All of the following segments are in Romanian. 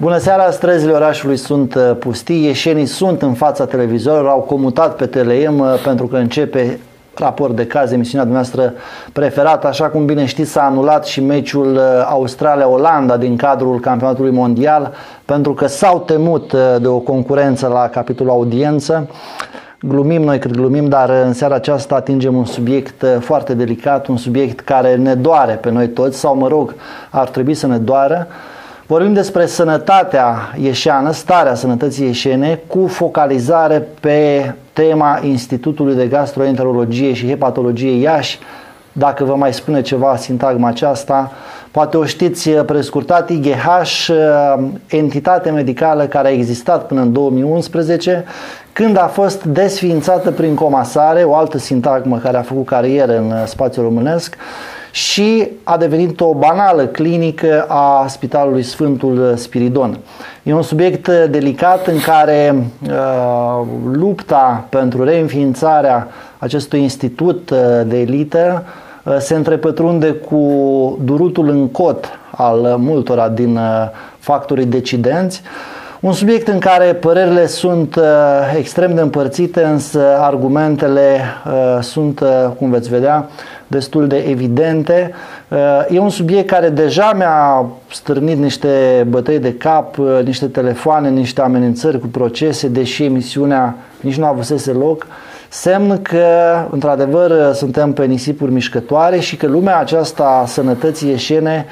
Bună seara, străzile orașului sunt pustii, ieșenii sunt în fața televizorilor, au comutat pe Tele-M pentru că începe Raport de Caz, emisiunea dumneavoastră preferată. Așa cum bine știți, s-a anulat și meciul Australia-Olanda din cadrul campionatului mondial pentru că s-au temut de o concurență la capitolul audiență. Glumim noi cât glumim, dar în seara aceasta atingem un subiect foarte delicat, un subiect care ne doare pe noi toți, sau mă rog, ar trebui să ne doară. Vorbim despre sănătatea ieșeană, starea sănătății ieșene, cu focalizare pe tema Institutului de Gastroenterologie și Hepatologie Iași. Dacă vă mai spune ceva sintagma aceasta, poate o știți prescurtat, IGH, entitate medicală care a existat până în 2011, când a fost desființată prin comasare, o altă sintagmă care a făcut carieră în spațiul românesc, și a devenit o banală clinică a Spitalului Sfântul Spiridon. E un subiect delicat în care lupta pentru reînființarea acestui institut de elită se întrepătrunde cu durutul în cot al multora din factorii decidenți. Un subiect în care părerile sunt extrem de împărțite, însă argumentele sunt, cum veți vedea, destul de evidente. E un subiect care deja mi-a stârnit niște bătăi de cap, niște telefoane, niște amenințări cu procese, deși emisiunea nici nu avusese loc. Semn că, într-adevăr, suntem pe nisipuri mișcătoare și că lumea aceasta sănătății ieșene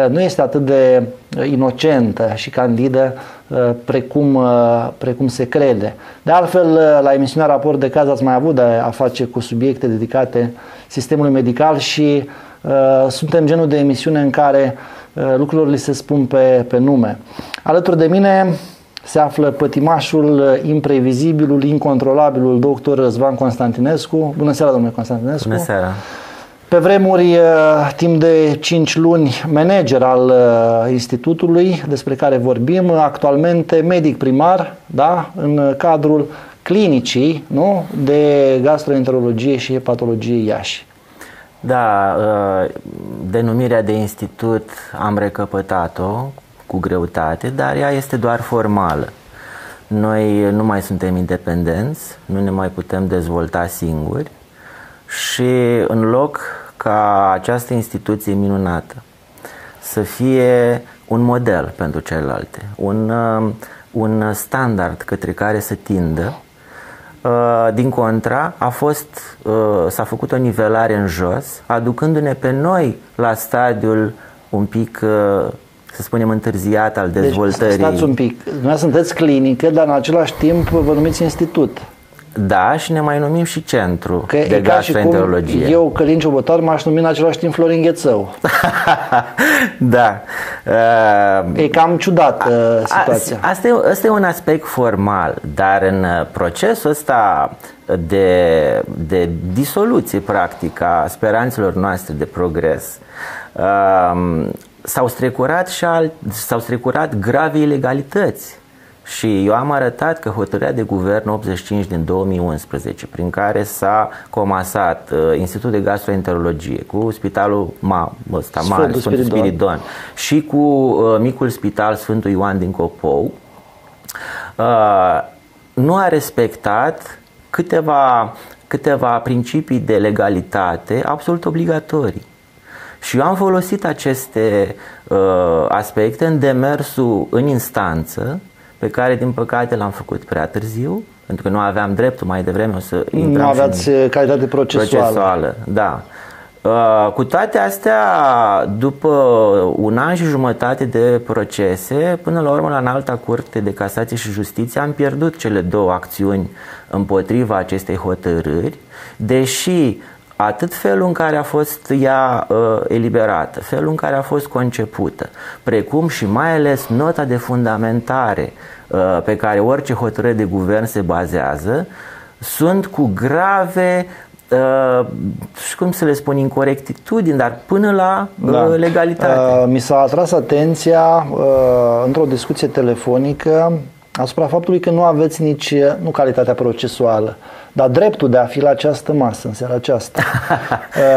nu este atât de inocentă și candidă precum se crede. De altfel, la emisiunea Raport de Caz ați mai avut de a face cu subiecte dedicate sistemului medical și suntem genul de emisiune în care lucrurile li se spun pe nume. Alături de mine se află pătimașul, imprevizibilul, incontrolabilul doctor Răzvan Constantinescu. Bună seara, domnule Constantinescu. Bună seara. Pe vremuri, timp de 5 luni, manager al institutului despre care vorbim, actualmente medic primar, da, în cadrul clinicii, nu, de gastroenterologie și hepatologie Iași. Da, denumirea de institut am recăpătat-o cu greutate, dar ea este doar formală. Noi nu mai suntem independenți, nu ne mai putem dezvolta singuri și în loc ca această instituție minunată să fie un model pentru celelalte, un standard către care să tindă, din contra, s-a făcut o nivelare în jos, aducându-ne pe noi la stadiul un pic, să spunem, întârziat al dezvoltării. Deci, stați un pic, dumneavoastră sunteți clinică, dar în același timp vă numiți institut. Da, și ne mai numim și centru de gastroenterologie. Eu, Călin Ciobătar, m-aș numi în același timp Florin Ghețău. Da. E cam ciudată situația. Asta e un aspect formal, dar în procesul ăsta de disoluție, practic, a speranțelor noastre de progres, s-au strecurat grave ilegalități. Și eu am arătat că hotărârea de guvern 85 din 2011, prin care s-a comasat Institutul de Gastroenterologie cu Spitalul mare, Sfântul Spiridon, și cu micul spital Sfântul Ioan din Copou, nu a respectat câteva principii de legalitate absolut obligatorii. Și eu am folosit aceste aspecte în demersul în instanță, pe care, din păcate, l-am făcut prea târziu, pentru că nu aveam dreptul mai devreme să intrăm. Nu aveați calitate procesuală. Da. Cu toate astea, după un an și jumătate de procese, până la urmă, la Înalta Curte de Casație și Justiție, am pierdut cele două acțiuni împotriva acestei hotărâri, deși atât felul în care a fost ea eliberată, felul în care a fost concepută, precum și mai ales nota de fundamentare pe care orice hotărâre de guvern se bazează, sunt cu grave, cum să le spun, incorectitudini, dar până la legalitate. Mi s-a atras atenția într-o discuție telefonică asupra faptului că nu aveți nici, nu calitatea procesuală, dar dreptul de a fi la această masă în seara aceasta.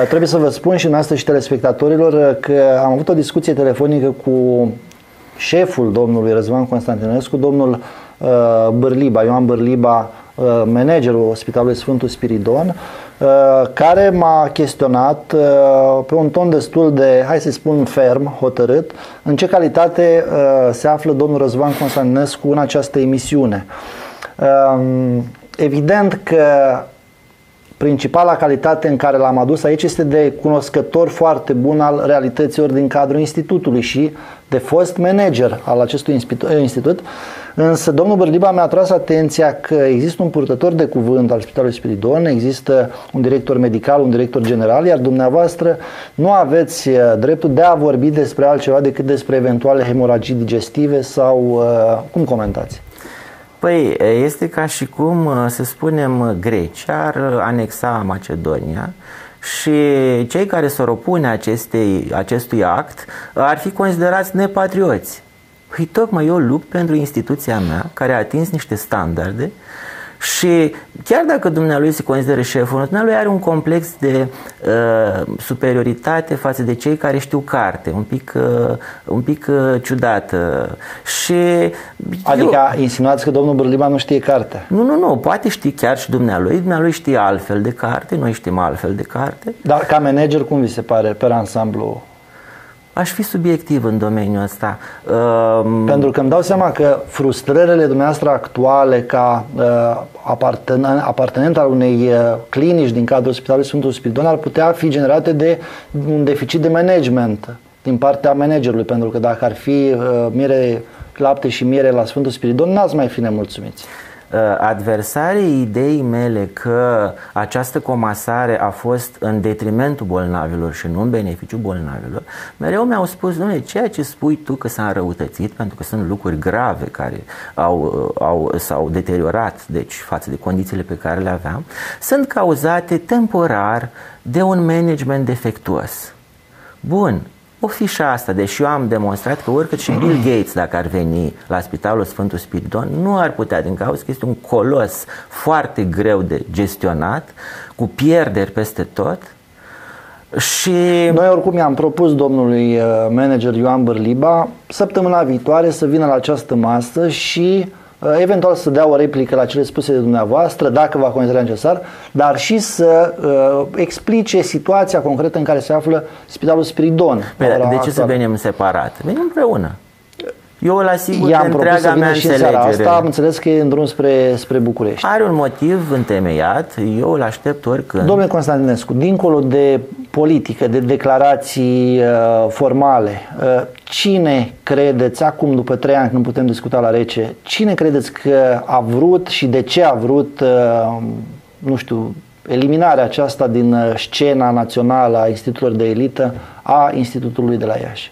Trebuie să vă spun și dumneavoastră și telespectatorilor că am avut o discuție telefonică cu șeful domnului Răzvan Constantinescu, domnul Bârliba, Ioan Bârliba, managerul Spitalului Sfântul Spiridon, care m-a chestionat pe un ton destul de, hai să spun, ferm, hotărât, în ce calitate se află domnul Răzvan Constantinescu în această emisiune. Evident că principala calitate în care l-am adus aici este de cunoscător foarte bun al realităților din cadrul institutului și de fost manager al acestui institut. Însă domnul Bârliba mi-a tras atenția că există un purtător de cuvânt al Spitalului Spiridon, există un director medical, un director general, iar dumneavoastră nu aveți dreptul de a vorbi despre altceva decât despre eventuale hemoragii digestive sau cum comentați? Păi, este ca și cum, să spunem, Grecia ar anexa Macedonia și cei care s-ar opune acestui act ar fi considerați nepatrioți. Păi, tocmai eu lupt pentru instituția mea care a atins niște standarde și chiar dacă dumnealui se consideră șeful, dumnealui are un complex de superioritate față de cei care știu carte, un pic ciudat. Și adică insinuați că domnul Bârliba nu știe carte? Nu, poate ști chiar și dumnealui știe altfel de carte, noi știm altfel de carte. Dar ca manager cum vi se pare pe ansamblu? Aș fi subiectiv în domeniul ăsta. Pentru că îmi dau seama că frustrările dumneavoastră actuale ca apartenent al unei clinici din cadrul Spitalului Sfântul Spiridon ar putea fi generate de un deficit de management din partea managerului, pentru că dacă ar fi lapte și miere la Sfântul Spiridon, n-ați mai fi nemulțumiți. Adversarii ideii mele că această comasare a fost în detrimentul bolnavilor și nu în beneficiul bolnavilor, mereu mi-au spus, dom'le, ceea ce spui tu că s-a înrăutățit, pentru că sunt lucruri grave care s-au deteriorat, deci față de condițiile pe care le aveam, sunt cauzate temporar de un management defectuos. Bun. O fi și asta, deși eu am demonstrat că oricât și Bill Gates, dacă ar veni la Spitalul Sfântul Spiridon, nu ar putea, din cauza că este un colos foarte greu de gestionat, cu pierderi peste tot. Și noi oricum i-am propus domnului manager Ioan Bârliba săptămâna viitoare să vină la această masă și eventual să dea o replică la cele spuse de dumneavoastră, dacă va considera necesar, dar și să explice situația concretă în care se află Spitalul Spiridon. De ce să venim separat? Venim împreună. Eu îl asigur de întreaga mea înțelegere. Asta am înțeles că e în drum spre București. Are un motiv întemeiat, eu îl aștept oricând. Domnule Constantinescu, dincolo de politică, de declarații formale, cine credeți, acum după 3 ani când putem discuta la rece, cine credeți că a vrut și de ce a vrut, nu știu, eliminarea aceasta din scena națională a institutelor de elită a Institutului de la Iași?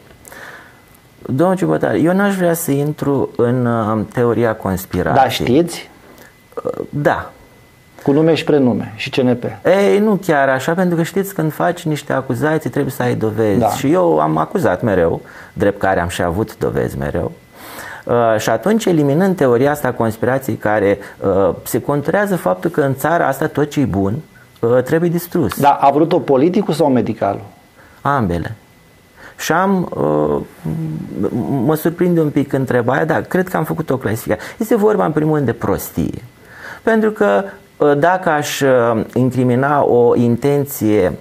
Domnul Ciubotar, eu n-aș vrea să intru în teoria conspirației. Da, știți? Da. Cu nume și prenume și CNP. Ei, nu chiar așa, pentru că știți, când faci niște acuzații trebuie să ai dovezi. Da. Și eu am acuzat mereu, drept care am și avut dovezi mereu. Și atunci, eliminând teoria asta a conspirației care se conturează faptul că în țara asta tot ce e bun trebuie distrus. Da, a vrut-o politicul sau medicalul? Ambele. Și mă surprinde un pic întrebarea, da, cred că am făcut o clasificare. Este vorba în primul rând de prostie. Pentru că dacă aș incrimina o intenție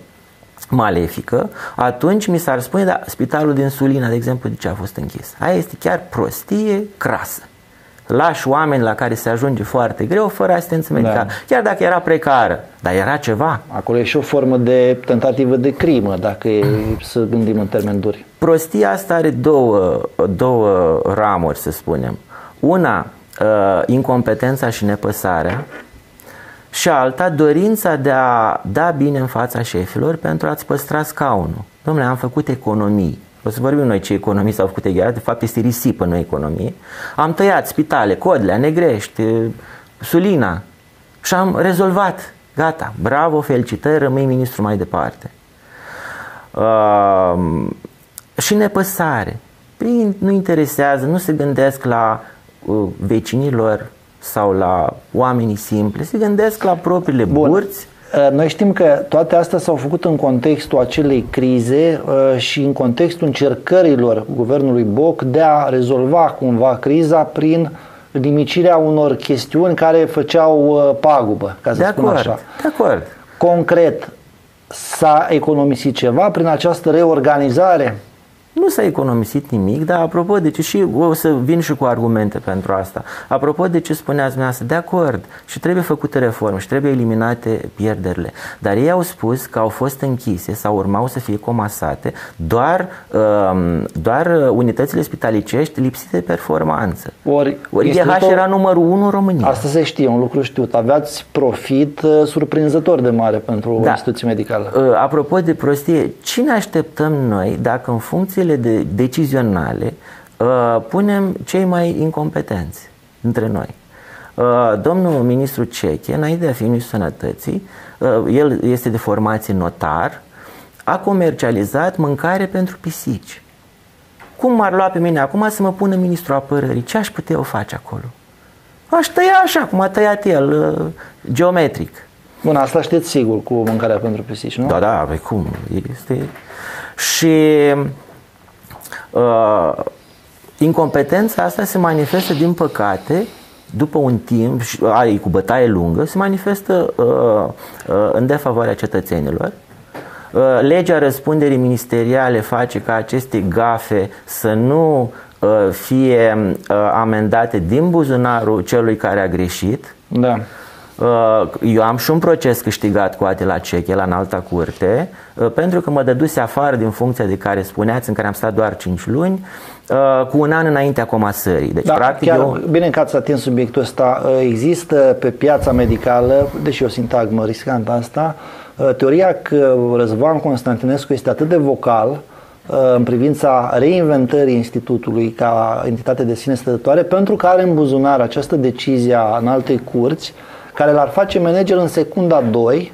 malefică, atunci mi s-ar spune, da, spitalul din Sulina, de exemplu, de ce a fost închis? Aia este chiar prostie crasă. Lași oameni la care se ajunge foarte greu fără asistență medicală. Da. Chiar dacă era precară, dar era ceva. Acolo e și o formă de tentativă de crimă, dacă e să gândim în termeni duri. Prostia asta are două ramuri, să spunem. Una, incompetența și nepăsarea, și alta, dorința de a da bine în fața șefilor pentru a-ți păstra scaunul. Dom'le, am făcut economii. O să vorbim noi ce economii s-au făcut egherat, de fapt este risipă, nu economie. Am tăiat spitale, Codlea, Negrești, Sulina și am rezolvat. Gata, bravo, felicitări, rămâi ministru mai departe. Și nepăsare. Nu interesează, nu se gândesc la vecinilor sau la oamenii simpli, se gândesc la propriile burți. Noi știm că toate astea s-au făcut în contextul acelei crize și în contextul încercărilor guvernului Boc de a rezolva cumva criza prin nimicirea unor chestiuni care făceau pagubă, ca să spun așa. De acord. Concret, s-a economisit ceva prin această reorganizare? Nu s-a economisit nimic, dar apropo de ce, și o să vin și cu argumente pentru asta, apropo de ce spuneați dumneavoastră, de acord, și trebuie făcute reforme și trebuie eliminate pierderile, dar ei au spus că au fost închise sau urmau să fie comasate doar unitățile spitalicești lipsite de performanță. Ori IGH era numărul 1 în România. Asta se știe, un lucru știut. Aveați profit surprinzător de mare pentru instituții medicale. Apropo de prostie, ce ne așteptăm noi dacă în funcție decizionale punem cei mai incompetenți dintre noi? Domnul ministru Ceche, înainte de a fi ministru sănătății, el este de formație notar, a comercializat mâncare pentru pisici. Cum m-ar lua pe mine acum să mă pună ministrul apărării? Ce aș putea eu face acolo? Aș tăia așa cum a tăiat el, geometric. Bun, asta știți sigur cu mâncarea pentru pisici, nu? Da, cum? Este... Și incompetența asta se manifestă, din păcate, după un timp, cu bătaie lungă, se manifestă în defavoarea cetățenilor. Legea răspunderii ministeriale face ca aceste gafe să nu fie amendate din buzunarul celui care a greșit. Da. Eu am și un proces câștigat cu Atila Ceche la înalta curte, pentru că mă dăduse afară din funcția de care spuneați, în care am stat doar 5 luni, cu un an înaintea comasării. Deci, practic, bine că ați atins subiectul ăsta. Există pe piața medicală, deși o sintagmă riscantă asta, teoria că Răzvan Constantinescu este atât de vocal în privința reinventării institutului ca entitate de sine stătătoare, pentru că are în buzunar această decizie a înaltei curți, care l-ar face manager în secunda 2,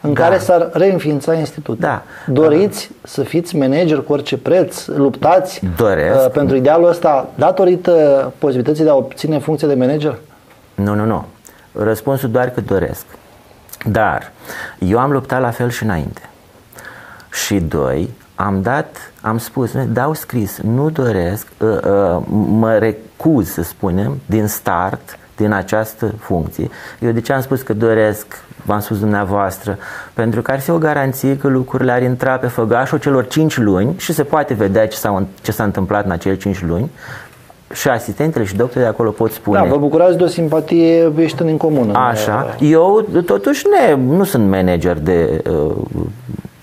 în care s-ar reînființa institutul. Da. Doriți să fiți manager cu orice preț? Luptați pentru idealul ăsta datorită posibilității de a obține funcție de manager? Nu. Răspunsul doar că doresc. Dar eu am luptat la fel și înainte. Și doi, am spus, dau scris, nu doresc, mă recuz, să spunem, din start, din această funcție. Eu de ce am spus că doresc, v-am spus dumneavoastră, pentru că ar fi o garanție că lucrurile ar intra pe făgașul celor 5 luni și se poate vedea ce s-a întâmplat în acele 5 luni și asistentele și doctorii de acolo pot spune. Da, vă bucurați de o simpatie ieșită în comună. Așa. Eu totuși nu sunt manager de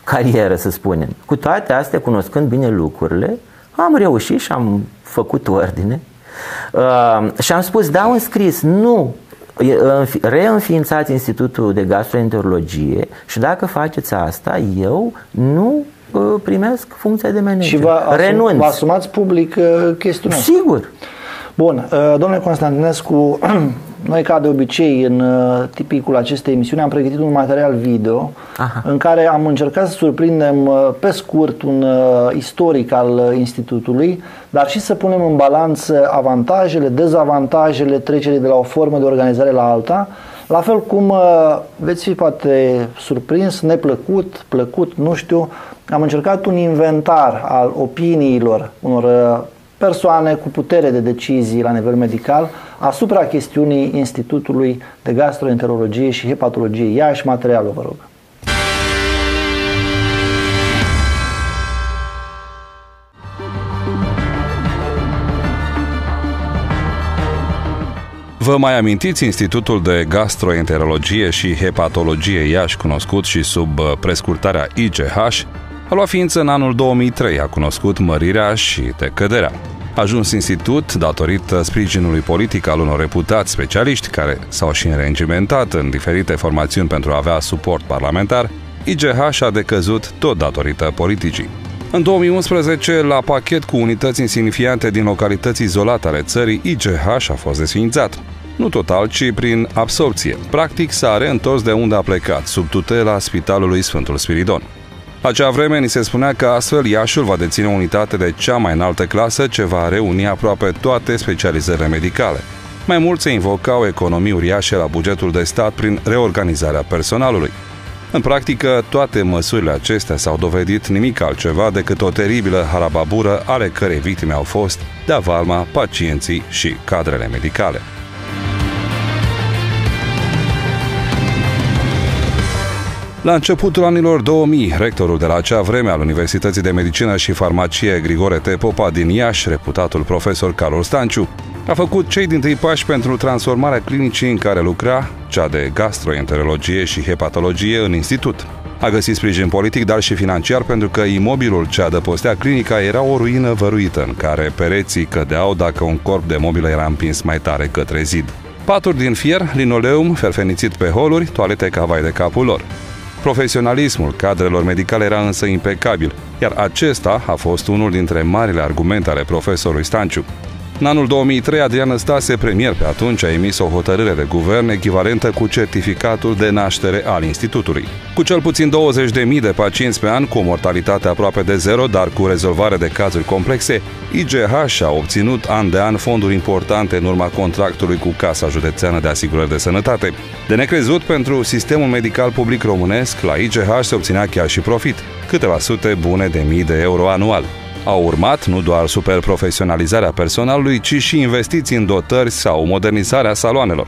carieră, să spunem. Cu toate astea, cunoscând bine lucrurile, am reușit și am făcut ordine. Și am spus, dau în scris, nu, reînființați Institutul de Gastroenterologie și dacă faceți asta, eu nu primesc funcția de manager. Și renunț. Vă asumați public chestiunea? Sigur. Bun, domnule Constantinescu, noi ca de obicei în tipicul acestei emisiuni am pregătit un material video în care am încercat să surprindem pe scurt un istoric al institutului, dar și să punem în balanță avantajele, dezavantajele trecerii de la o formă de organizare la alta, la fel cum veți fi poate surprins, neplăcut, plăcut, nu știu, am încercat un inventar al opiniilor unor persoane cu putere de decizii la nivel medical asupra chestiunii Institutului de Gastroenterologie și Hepatologie Iași. Materialul, vă rog. Vă mai amintiți Institutul de Gastroenterologie și Hepatologie Iași, cunoscut și sub prescurtarea IGH, a luat ființă în anul 2003, a cunoscut mărirea și decăderea. A ajuns institut datorită sprijinului politic al unor reputați specialiști care s-au și înregimentat în diferite formațiuni pentru a avea suport parlamentar. IGH a decăzut tot datorită politicii. În 2011, la pachet cu unități insignifiante din localități izolate ale țării, IGH a fost desființat. Nu total, ci prin absorpție. Practic s-a reîntors de unde a plecat, sub tutela Spitalului Sfântul Spiridon. La acea vreme ni se spunea că astfel Iașiul va deține o unitate de cea mai înaltă clasă ce va reuni aproape toate specializările medicale. Mai mult se invocau economii uriașe la bugetul de stat prin reorganizarea personalului. În practică, toate măsurile acestea s-au dovedit nimic altceva decât o teribilă harababură ale cărei victime au fost de avalma pacienții și cadrele medicale. La începutul anilor 2000, rectorul de la acea vreme al Universității de Medicină și Farmacie Grigore T. Popa din Iași, reputatul profesor Carol Stanciu, a făcut cei dintâi pași pentru transformarea clinicii în care lucra, cea de gastroenterologie și hepatologie, în institut. A găsit sprijin politic, dar și financiar, pentru că imobilul ce adăpostea clinica era o ruină văruită, în care pereții cădeau dacă un corp de mobilă era împins mai tare către zid. Paturi din fier, linoleum ferfenițit pe holuri, toalete ca vai de capul lor. Profesionalismul cadrelor medicale era însă impecabil, iar acesta a fost unul dintre marile argumente ale profesorului Stanciu. În anul 2003, Adrian Năstase, premier pe atunci, a emis o hotărâre de guvern echivalentă cu certificatul de naștere al institutului. Cu cel puțin 20.000 de pacienți pe an, cu o mortalitate aproape de zero, dar cu rezolvare de cazuri complexe, IGH a obținut an de an fonduri importante în urma contractului cu Casa Județeană de Asigurări de Sănătate. De necrezut, pentru sistemul medical public românesc, la IGH se obținea chiar și profit, câteva sute bune de mii de euro anual. Au urmat nu doar superprofesionalizarea personalului, ci și investiții în dotări sau modernizarea saloanelor.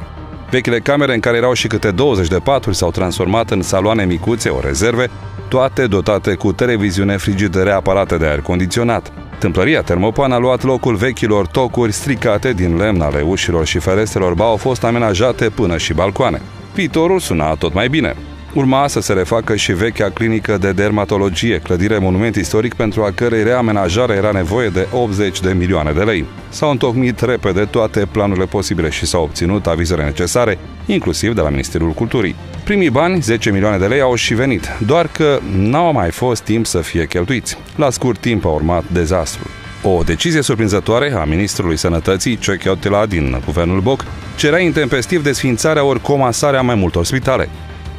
Vechile camere, în care erau și câte 20 de paturi, s-au transformat în saloane micuțe, o rezerve, toate dotate cu televiziune, frigidere, aparate de aer condiționat. Tâmplăria Termopan a luat locul vechilor tocuri stricate din lemn ale ușilor și ferestrelor, ba au fost amenajate până și balcoane. Viitorul suna tot mai bine. Urma să se refacă și vechea clinică de dermatologie, clădire monument istoric pentru a cărei reamenajare era nevoie de 80 de milioane de lei. S-au întocmit repede toate planurile posibile și s-au obținut avizele necesare, inclusiv de la Ministerul Culturii. Primii bani, 10 milioane de lei, au și venit, doar că n-au mai fost timp să fie cheltuiți. La scurt timp a urmat dezastrul. O decizie surprinzătoare a ministrului Sănătății, Ciochiotila, din guvernul Boc, cerea intempestiv desființarea ori comasarea mai multor spitale.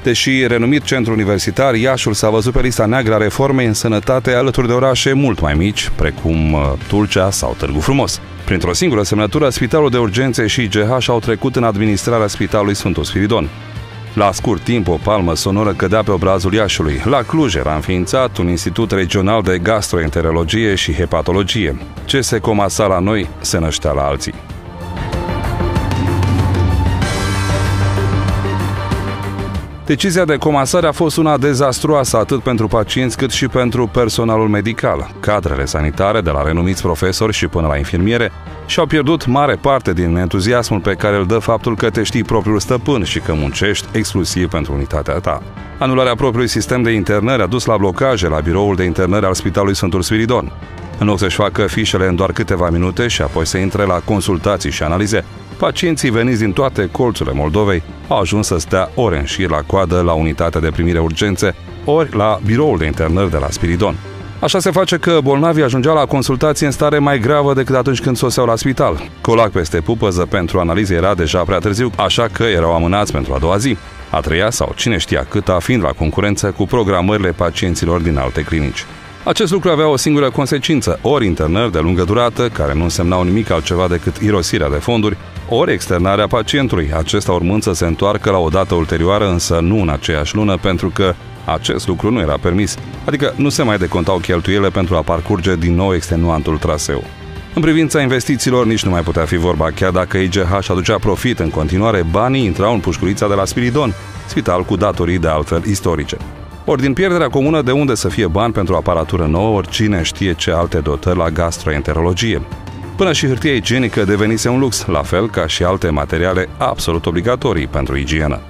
Deși renumit centru universitar, Iașul s-a văzut pe lista neagră a reformei în sănătate alături de orașe mult mai mici, precum Tulcea sau Târgu Frumos. Printr-o singură semnătură, Spitalul de Urgențe și IGH au trecut în administrarea Spitalului Sfântul Spiridon. La scurt timp, o palmă sonoră cădea pe obrazul Iașului. La Cluj era înființat un institut regional de gastroenterologie și hepatologie. Ce se comasa la noi, se năștea la alții. Decizia de comasare a fost una dezastruoasă atât pentru pacienți cât și pentru personalul medical. Cadrele sanitare, de la renumiți profesori și până la infirmiere, și-au pierdut mare parte din entuziasmul pe care îl dă faptul că te știi propriul stăpân și că muncești exclusiv pentru unitatea ta. Anularea propriului sistem de internări a dus la blocaje la biroul de internări al Spitalului Sfântul Spiridon. În loc să-și facă fișele în doar câteva minute și apoi să intre la consultații și analize, pacienții veniți din toate colțurile Moldovei au ajuns să stea ore în șir la coadă la unitatea de primire urgențe, ori la biroul de internări de la Spiridon. Așa se face că bolnavii ajungeau la consultație în stare mai gravă decât atunci când soseau la spital. Colac peste pupăză pentru analize era deja prea târziu, așa că erau amânați pentru a doua zi, a treia sau cine știa câta, fiind la concurență cu programările pacienților din alte clinici. Acest lucru avea o singură consecință, ori internări de lungă durată, care nu însemnau nimic altceva decât irosirea de fonduri, ori externarea pacientului, acesta urmând să se întoarcă la o dată ulterioară, însă nu în aceeași lună, pentru că acest lucru nu era permis, adică nu se mai decontau cheltuielile pentru a parcurge din nou extenuantul traseu. În privința investițiilor nici nu mai putea fi vorba, chiar dacă IGH aducea profit în continuare, banii intrau în pușculița de la Spiridon, spital cu datorii de altfel istorice. Ori din pierderea comună, de unde să fie bani pentru aparatură nouă, ori cine știe ce alte dotări la gastroenterologie. Până și hârtia igienică devenise un lux, la fel ca și alte materiale absolut obligatorii pentru igienă.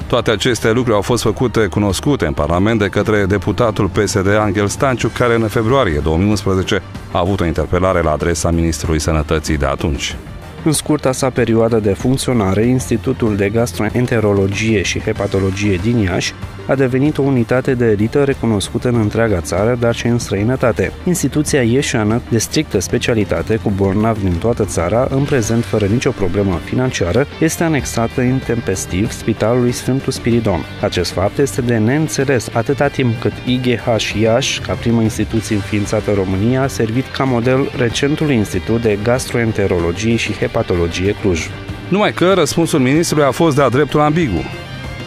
Toate aceste lucruri au fost făcute cunoscute în Parlament de către deputatul PSD Angel Stanciu, care în februarie 2011 a avut o interpelare la adresa Ministrului Sănătății de atunci. În scurta sa perioadă de funcționare, Institutul de Gastroenterologie și Hepatologie din Iași a devenit o unitate de elită recunoscută în întreaga țară, dar și în străinătate. Instituția ieșeană, de strictă specialitate, cu bolnavi din toată țara, în prezent fără nicio problemă financiară, este anexată intempestiv Spitalului Sfântul Spiridon. Acest fapt este de neînțeles atâta timp cât IGH Iași, ca primă instituție înființată în România, a servit ca model recentului Institut de Gastroenterologie și Hepatologie Cluj. Numai că răspunsul ministrului a fost de-a dreptul ambigu.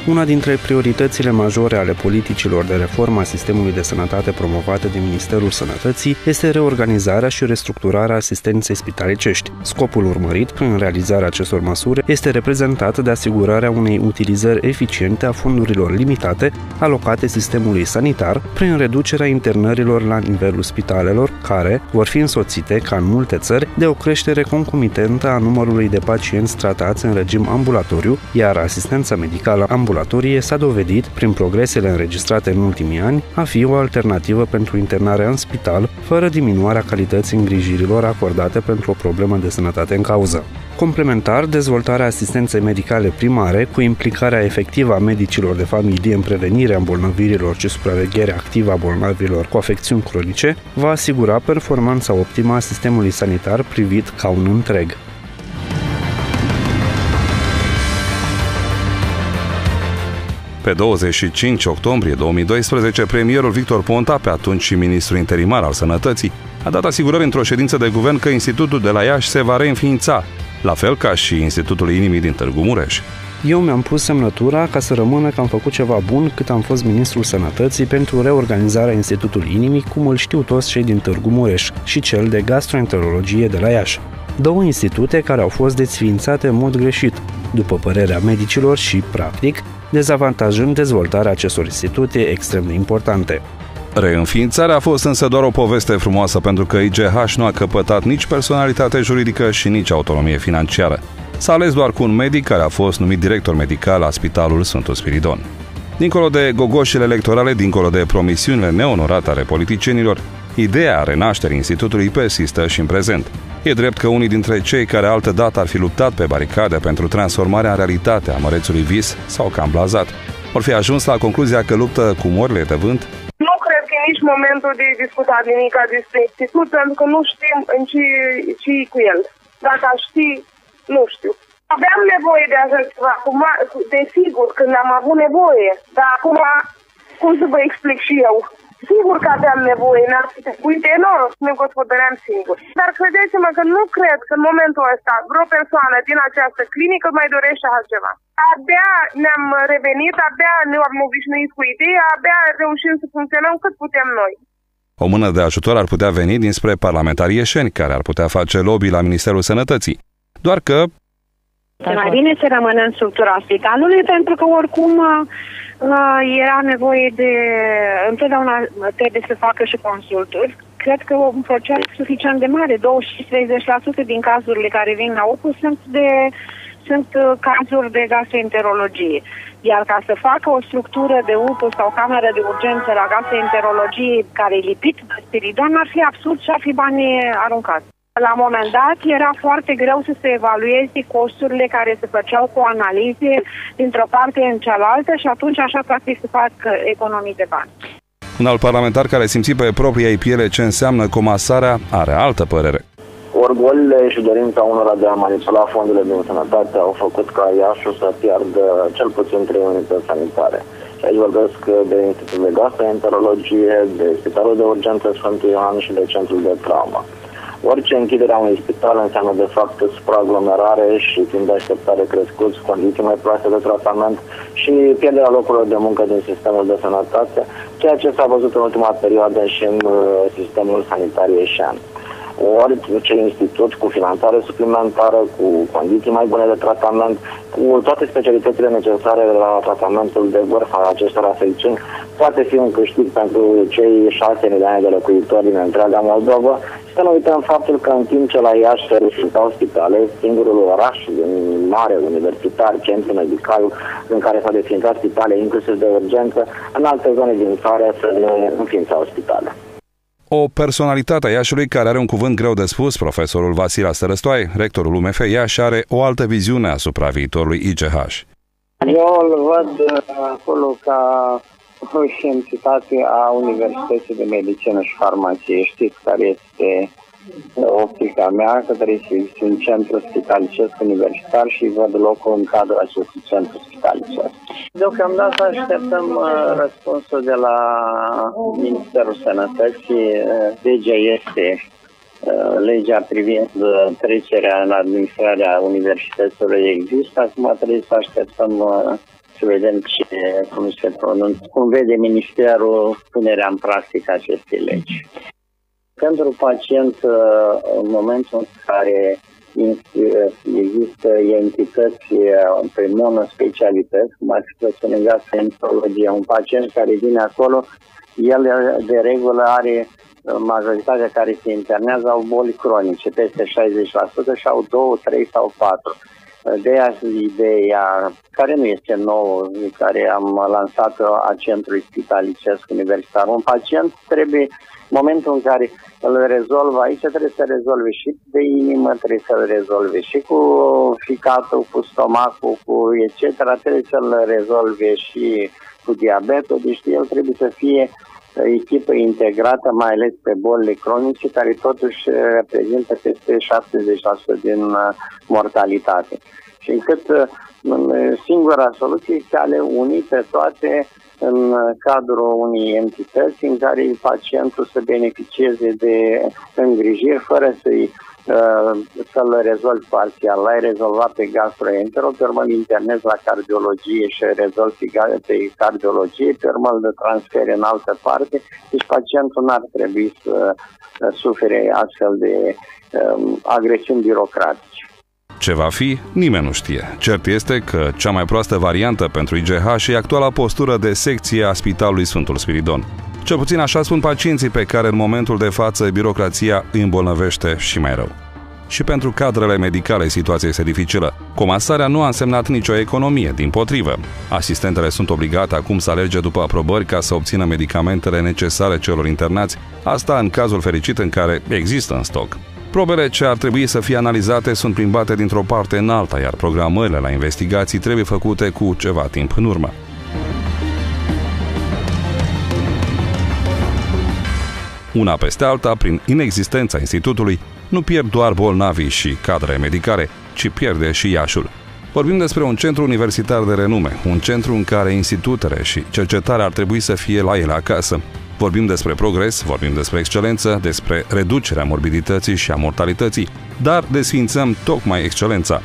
Una dintre prioritățile majore ale politicilor de reformă a sistemului de sănătate promovate de Ministerul Sănătății este reorganizarea și restructurarea asistenței spitalicești. Scopul urmărit prin realizarea acestor măsuri este reprezentat de asigurarea unei utilizări eficiente a fondurilor limitate alocate sistemului sanitar prin reducerea internărilor la nivelul spitalelor, care vor fi însoțite, ca în multe țări, de o creștere concomitentă a numărului de pacienți tratați în regim ambulatoriu, iar asistența medicală ambulatorie s-a dovedit, prin progresele înregistrate în ultimii ani, a fi o alternativă pentru internarea în spital, fără diminuarea calității îngrijirilor acordate pentru o problemă de sănătate în cauză. Complementar, dezvoltarea asistenței medicale primare, cu implicarea efectivă a medicilor de familie în prevenirea îmbolnăvirilor și supravegherea activă a bolnavilor cu afecțiuni cronice, va asigura performanța optimă a sistemului sanitar privit ca un întreg. Pe 25 octombrie 2012, premierul Victor Ponta, pe atunci și ministru interimar al Sănătății, a dat asigurări într-o ședință de guvern că Institutul de la Iași se va reînființa, la fel ca și Institutul Inimii din Târgu Mureș. Eu mi-am pus semnătura ca să rămână că am făcut ceva bun cât am fost ministrul Sănătății pentru reorganizarea Institutului Inimii, cum îl știu toți cei din Târgu Mureș, și cel de gastroenterologie de la Iași. Două institute care au fost desființate în mod greșit, după părerea medicilor și, practic, dezavantajând dezvoltarea acestor institute extrem de importante. Reînființarea a fost însă doar o poveste frumoasă, pentru că IGH nu a căpătat nici personalitate juridică și nici autonomie financiară. S-a ales doar cu un medic care a fost numit director medical la Spitalul Sfântul Spiridon. Dincolo de gogoșile electorale, dincolo de promisiunile neonorate ale politicienilor, ideea renașterii institutului persistă și în prezent. E drept că unii dintre cei care altădată ar fi luptat pe baricade pentru transformarea în realitate a mărețului vis s-au cam blazat. Or fi ajuns la concluzia că luptă cu morile de vânt? Nu cred că e nici momentul de discutat nimic despre institut, pentru că nu știm în ce e cu el. Dacă aș ști, nu știu. Aveam nevoie de așa ceva, desigur, când am avut nevoie, dar acum, cum să vă explic și eu? Sigur că aveam nevoie, uite, enorm, ne gospodăream singur. Dar credeți-mă că nu cred că în momentul ăsta vreo persoană din această clinică mai dorește altceva. Abia ne-am revenit, abia ne-am obișnuit cu ideea, abia reușim să funcționăm cât putem noi. O mână de ajutor ar putea veni dinspre parlamentarii ieșeni, care ar putea face lobby la Ministerul Sănătății. Doar că mai bine să rămână în structura spitalului, pentru că oricum era nevoie de... Întotdeauna trebuie să facă și consulturi. Cred că un procent suficient de mare, 20-30% din cazurile care vin la OPU sunt cazuri de gastroenterologie. Iar ca să facă o structură de UPU sau cameră de urgență la gastroenterologie care e lipit de Spiridon, ar fi absurd și ar fi bani aruncați. La un moment dat era foarte greu să se evalueze costurile care se făceau cu analize dintr-o parte în cealaltă și atunci așa practic se fac economii de bani. Un alt parlamentar care simți pe propria ei piele ce înseamnă comasarea are altă părere. Orgolile și dorința unora de a manipula fondurile din sănătate au făcut ca Iașul să piardă cel puțin 3 unități sanitare. Și aici vorbesc de Institutul de Gastroenterologie, de Spitalul de Urgență Sfântul Ioan și de Centrul de Traumă. Orice închidere a unui spital înseamnă de fapt supraaglomerare și timp de așteptare crescuți, condiții mai proaste de tratament și pierderea locurilor de muncă din sistemul de sănătate, ceea ce s-a văzut în ultima perioadă și în sistemul sanitar ieșean. Orice institut cu finanțare suplimentară, cu condiții mai bune de tratament, cu toate specialitățile necesare la tratamentul de vârf al acestor afecțiuni, poate fi un câștig pentru cei 6 milioane de locuitori din întreaga Moldova. Și să nu uităm faptul că în timp ce la Iași se reînființau spitale, singurul oraș mare, universitar, centru medical, în care s-au desființat spitale, inclusiv de urgență, în alte zone din țară se înființau spitale. O personalitate a Iașului care are un cuvânt greu de spus, profesorul Vasile Stărăstoae, rectorul UMF Iași, are o altă viziune asupra viitorului IGH. Eu îl văd acolo ca o entitate a Universității de Medicină și Farmacie. Știți care este optica mea, că trebuie să existe un centru spitalicesc universitar și văd locul în cadrul acestui centru spitalicesc. Deocamdată așteptăm răspunsul de la Ministerul Sănătății. Legea este legea privind trecerea în administrarea universităților există. Acum trebuie să așteptăm să să vedem cum vede Ministerul punerea în practică acestei legi. Pentru pacient, în momentul în care există entități pe monospecialități, cum ar fi pe gastroenterologie, un pacient care vine acolo, el de regulă are, majoritatea care se internează au boli cronice, peste 60% și au 2, 3 sau 4. De aia ideea, care nu este nouă, care am lansat-o a Centrului Spitalicesc Universitar. Un pacient trebuie, în momentul în care îl rezolvă aici, trebuie să rezolve și de inimă, trebuie să-l rezolve și cu ficatul, cu stomacul, cu etc. Trebuie să-l rezolve și cu diabetul, deci el trebuie să fie echipă integrată, mai ales pe bolile cronice, care totuși reprezintă peste 70% din mortalitate. Și încât singura soluție este a le uni pe toate în cadrul unei entități în care pacientul să beneficieze de îngrijiri fără să-l rezolvi parțial. L-ai rezolvat pe gastroentero, pe urmă îl internezi la cardiologie și rezolvi pe cardiologie, pe urmă îl transferi în altă parte. Deci pacientul n-ar trebui să sufere astfel de agresiuni birocratice. Ce va fi, nimeni nu știe. Cert este că cea mai proastă variantă pentru IGH e actuala postură de secție a Spitalului Sfântul Spiridon. Cel puțin așa spun pacienții pe care în momentul de față birocrația îi îmbolnăvește și mai rău. Și pentru cadrele medicale situația este dificilă. Comasarea nu a însemnat nicio economie, dimpotrivă. Asistentele sunt obligate acum să alerge după aprobări ca să obțină medicamentele necesare celor internați, asta în cazul fericit în care există în stoc. Probele ce ar trebui să fie analizate sunt plimbate dintr-o parte în alta, iar programările la investigații trebuie făcute cu ceva timp în urmă. Una peste alta, prin inexistența institutului, nu pierd doar bolnavii și cadrele medicale, ci pierde și Iașul. Vorbim despre un centru universitar de renume, un centru în care institutele și cercetarea ar trebui să fie la ele acasă. Vorbim despre progres, vorbim despre excelență, despre reducerea morbidității și a mortalității, dar desfințăm tocmai excelența.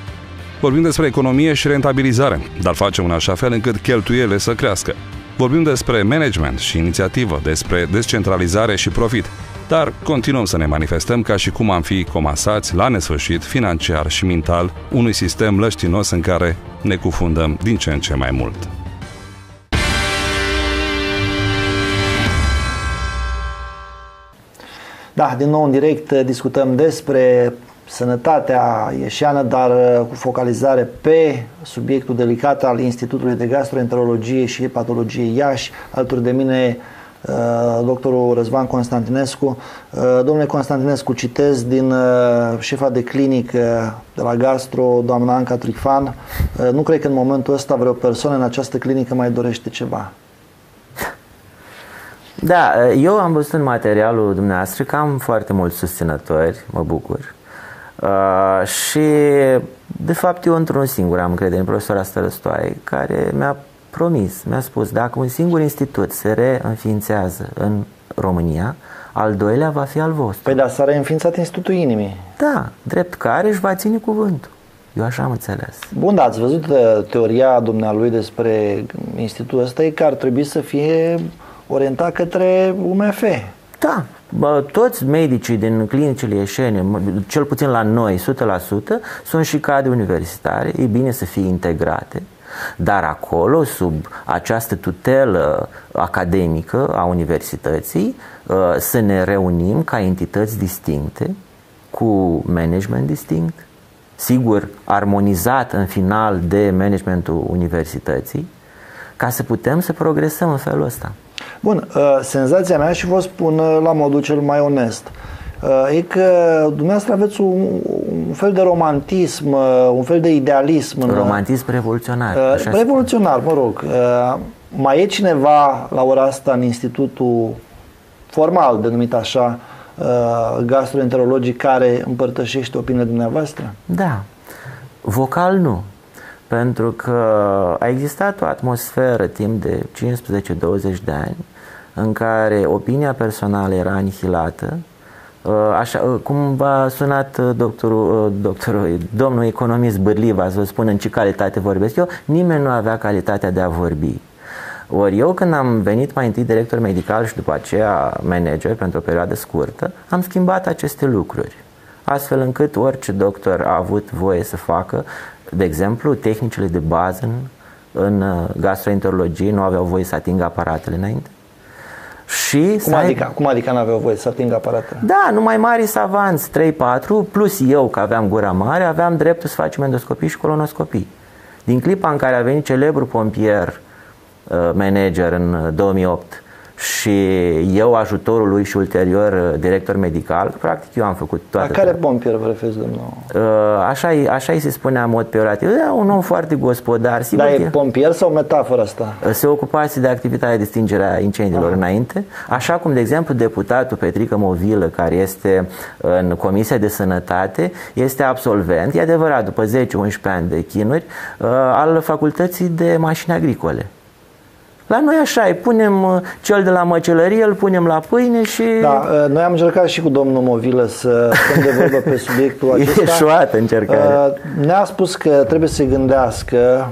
Vorbim despre economie și rentabilizare, dar facem în așa fel încât cheltuielile să crească. Vorbim despre management și inițiativă, despre descentralizare și profit, dar continuăm să ne manifestăm ca și cum am fi comasați la nesfârșit, financiar și mental, unui sistem lăștinos în care ne cufundăm din ce în ce mai mult. Da, din nou în direct discutăm despre sănătatea ieșeană, dar cu focalizare pe subiectul delicat al Institutului de Gastroenterologie și Hepatologie Iași. Alături de mine doctorul Răzvan Constantinescu. Domnule Constantinescu, citez din șefa de clinic de la Gastro, doamna Anca Trifan. Nu cred că în momentul ăsta vreo persoană în această clinică mai dorește ceva. Da, eu am văzut în materialul dumneavoastră că am foarte mulți susținători, mă bucur. Și de fapt eu într-un singur am încredere în profesora Stărăstoaie, care mi-a promis, mi-a spus, dacă un singur institut se reînființează în România, al doilea va fi al vostru. Păi da, s-a reînființat Institutul Inimii. Da, drept care își va ține cuvântul. Eu așa am înțeles. Bun, da, ați văzut teoria dumnealui despre institutul ăsta, e că ar trebui să fie orientat către UMF. Da, toți medicii din clinicile ieșene, cel puțin la noi, 100%, sunt și cadre universitare, e bine să fie integrate, dar acolo, sub această tutelă academică a universității, să ne reunim ca entități distincte, cu management distinct, sigur, armonizat în final de managementul universității, ca să putem să progresăm în felul ăsta. Bun, senzația mea, și vă spun la modul cel mai onest, e că dumneavoastră aveți un fel de romantism, un fel de idealism. Romantism revoluționar. Revoluționar, mă rog. Mai e cineva la ora asta în institutul formal, denumit așa, gastroenterologic, care împărtășește opiniile dumneavoastră? Da. Vocal nu. Pentru că a existat o atmosferă timp de 15-20 de ani în care opinia personală era anihilată, Așa, cum v-a sunat domnul economist Bârliva să vă spun în ce calitate vorbesc eu, nimeni nu avea calitatea de a vorbi. Ori eu, când am venit mai întâi director medical și după aceea manager pentru o perioadă scurtă, am schimbat aceste lucruri, astfel încât orice doctor a avut voie să facă, de exemplu, tehnicile de bază în gastroenterologie nu aveau voie să atingă aparatele înainte. Și Cum adică n-aveau voie să atingă aparatele? Da, numai mari savanți, 3-4, plus eu, că aveam gura mare, aveam dreptul să facem endoscopii și colonoscopii. Din clipa în care a venit celebrul pompier manager în 2008 și eu ajutorul lui și ulterior director medical, practic eu am făcut toate. La care pompier vă referiți, domnul? Așa îi se spunea în mod peorativ. Un om foarte gospodar. Sigur. Dar e pompier sau metaforă asta? Se ocupase de activitatea de stingere a incendiilor înainte, așa cum, de exemplu, deputatul Petrică Movilă, care este în Comisia de Sănătate, este absolvent, e adevărat, după 10-11 ani de chinuri, al Facultății de Mașini Agricole. La noi așa e, punem cel de la măcelărie, îl punem la pâine și... Da, noi am încercat și cu domnul Movilă să stăm de vorbă pe subiectul acesta. E eșuată încercarea. Ne-a spus că trebuie să se gândească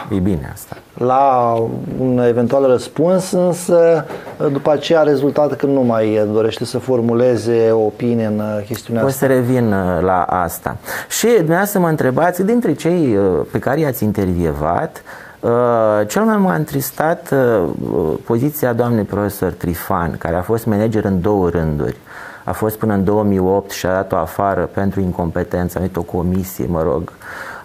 e bine asta. La un eventual răspuns, însă după aceea a rezultat că nu mai dorește să formuleze o opinie în chestiunea asta. O să revin la asta. Și dumneavoastră mă întrebați, dintre cei pe care i-ați intervievat, cel mai m-a întristat poziția doamnei profesor Trifan, care a fost manager în 2 rânduri. A fost până în 2008 și a dat-o afară pentru incompetență, a venit o comisie,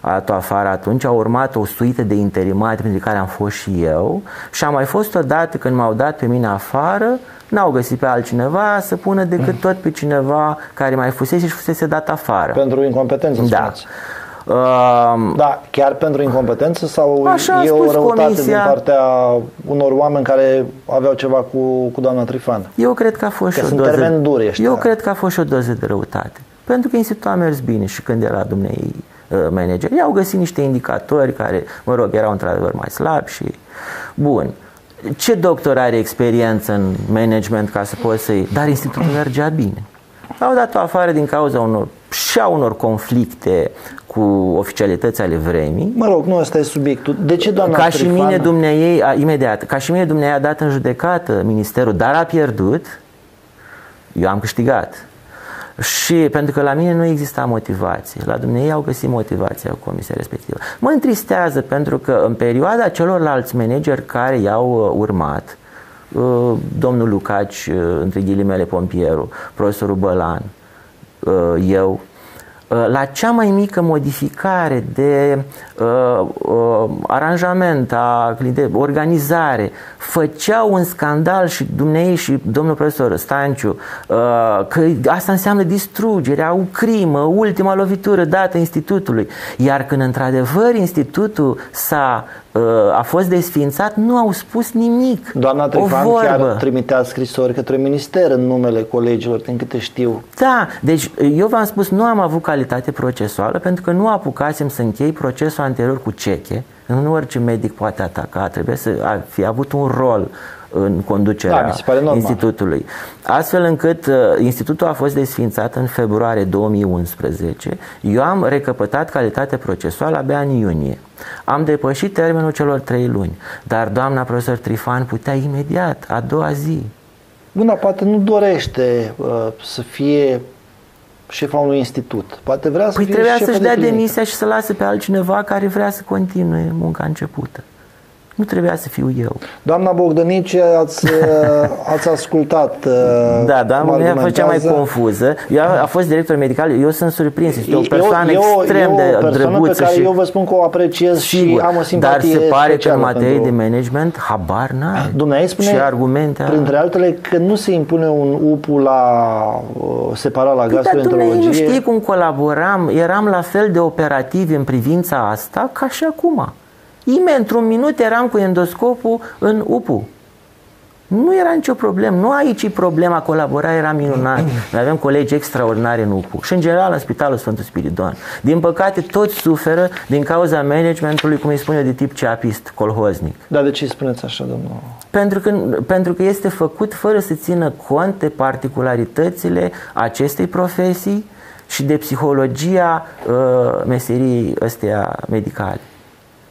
a dat-o afară atunci, a urmat o suită de interimari, printre care am fost și eu, și a mai fost odată când m-au dat pe mine afară, n-au găsit pe altcineva să pună decât tot pe cineva care mai fusese și fusese dat afară. Pentru incompetență, spuneți? Da, chiar pentru incompetență sau așa e o răutate din partea unor oameni care aveau ceva cu doamna Trifan? Eu cred că a fost și o doză. Eu cred că a fost și o doză de răutate. Pentru că institutul a mers bine și când era dumnei manager, i-au găsit niște indicatori care, erau într-adevăr mai slabi și bun. Ce doctor are experiență în management ca să poți să-i... Dar institutul mergea bine. Au dat-o afară din cauza unor conflicte cu oficialități ale vremii. Nu ăsta e subiectul. De ce doamna Trifan? Ca și mine dumneai a dat în judecată ministerul, dar a pierdut. Eu am câștigat. Și pentru că la mine nu exista motivație. La dumneai au găsit motivația cu comisia respectivă. Mă întristează pentru că în perioada celorlalți manageri care i-au urmat, domnul Lucaci, între ghilimele pompierul, profesorul Bălan, eu, la cea mai mică modificare de aranjament, de organizare, făceau un scandal și dumnei și domnul profesor Stanciu că asta înseamnă distrugerea, o crimă, ultima lovitură dată institutului. Iar când într-adevăr institutul a fost desființat, nu au spus nimic. Doamna Trifan chiar trimitea scrisori către minister în numele colegilor, din câte știu. Da, deci eu v-am spus, nu am avut calitate procesuală pentru că nu apucasem să închei procesul anterior cu ceche. Nu orice medic poate ataca, trebuie să fi avut un rol în conducerea institutului. Astfel încât institutul a fost desființat în februarie 2011. Eu am recăpătat calitate procesuală abia în iunie. Am depășit termenul celor 3 luni. Dar doamna profesor Trifan putea imediat, a doua zi. Bun, poate nu dorește să fie șefa unui institut. Poate vrea să fie trebuia să-și dea clinică. demisia și să lase pe altcineva care vrea să continue munca începută. Nu trebuia să fiu eu. Doamna Bogdănici, ați ascultat. Da, doamna mea făcea mai confuză. Eu a fost director medical, eu sunt surprins. Este o persoană extrem de drăguță. Pe care eu vă spun că o apreciez și am o simpatie. Dar se pare că în materie de management habar n-are. Dumnezeu spune, argumente, printre altele, că nu se impune un UPU separat la gastroenterologie. Nu știi cum colaboram, eram la fel de operativi în privința asta ca și acum. Într-un minut eram cu endoscopul în UPU. Nu era nicio problemă. Nu aici e problema, colaborarea era minunată. Noi avem colegi extraordinari în UPU și în general în Spitalul Sfântul Spiridon. Din păcate toți suferă din cauza managementului, cum îi spune, de tip ceapist, colhoznic. Dar de ce îi spuneți așa, domnul? Pentru că este făcut fără să țină cont de particularitățile acestei profesii și de psihologia meseriei ăsteia medicale.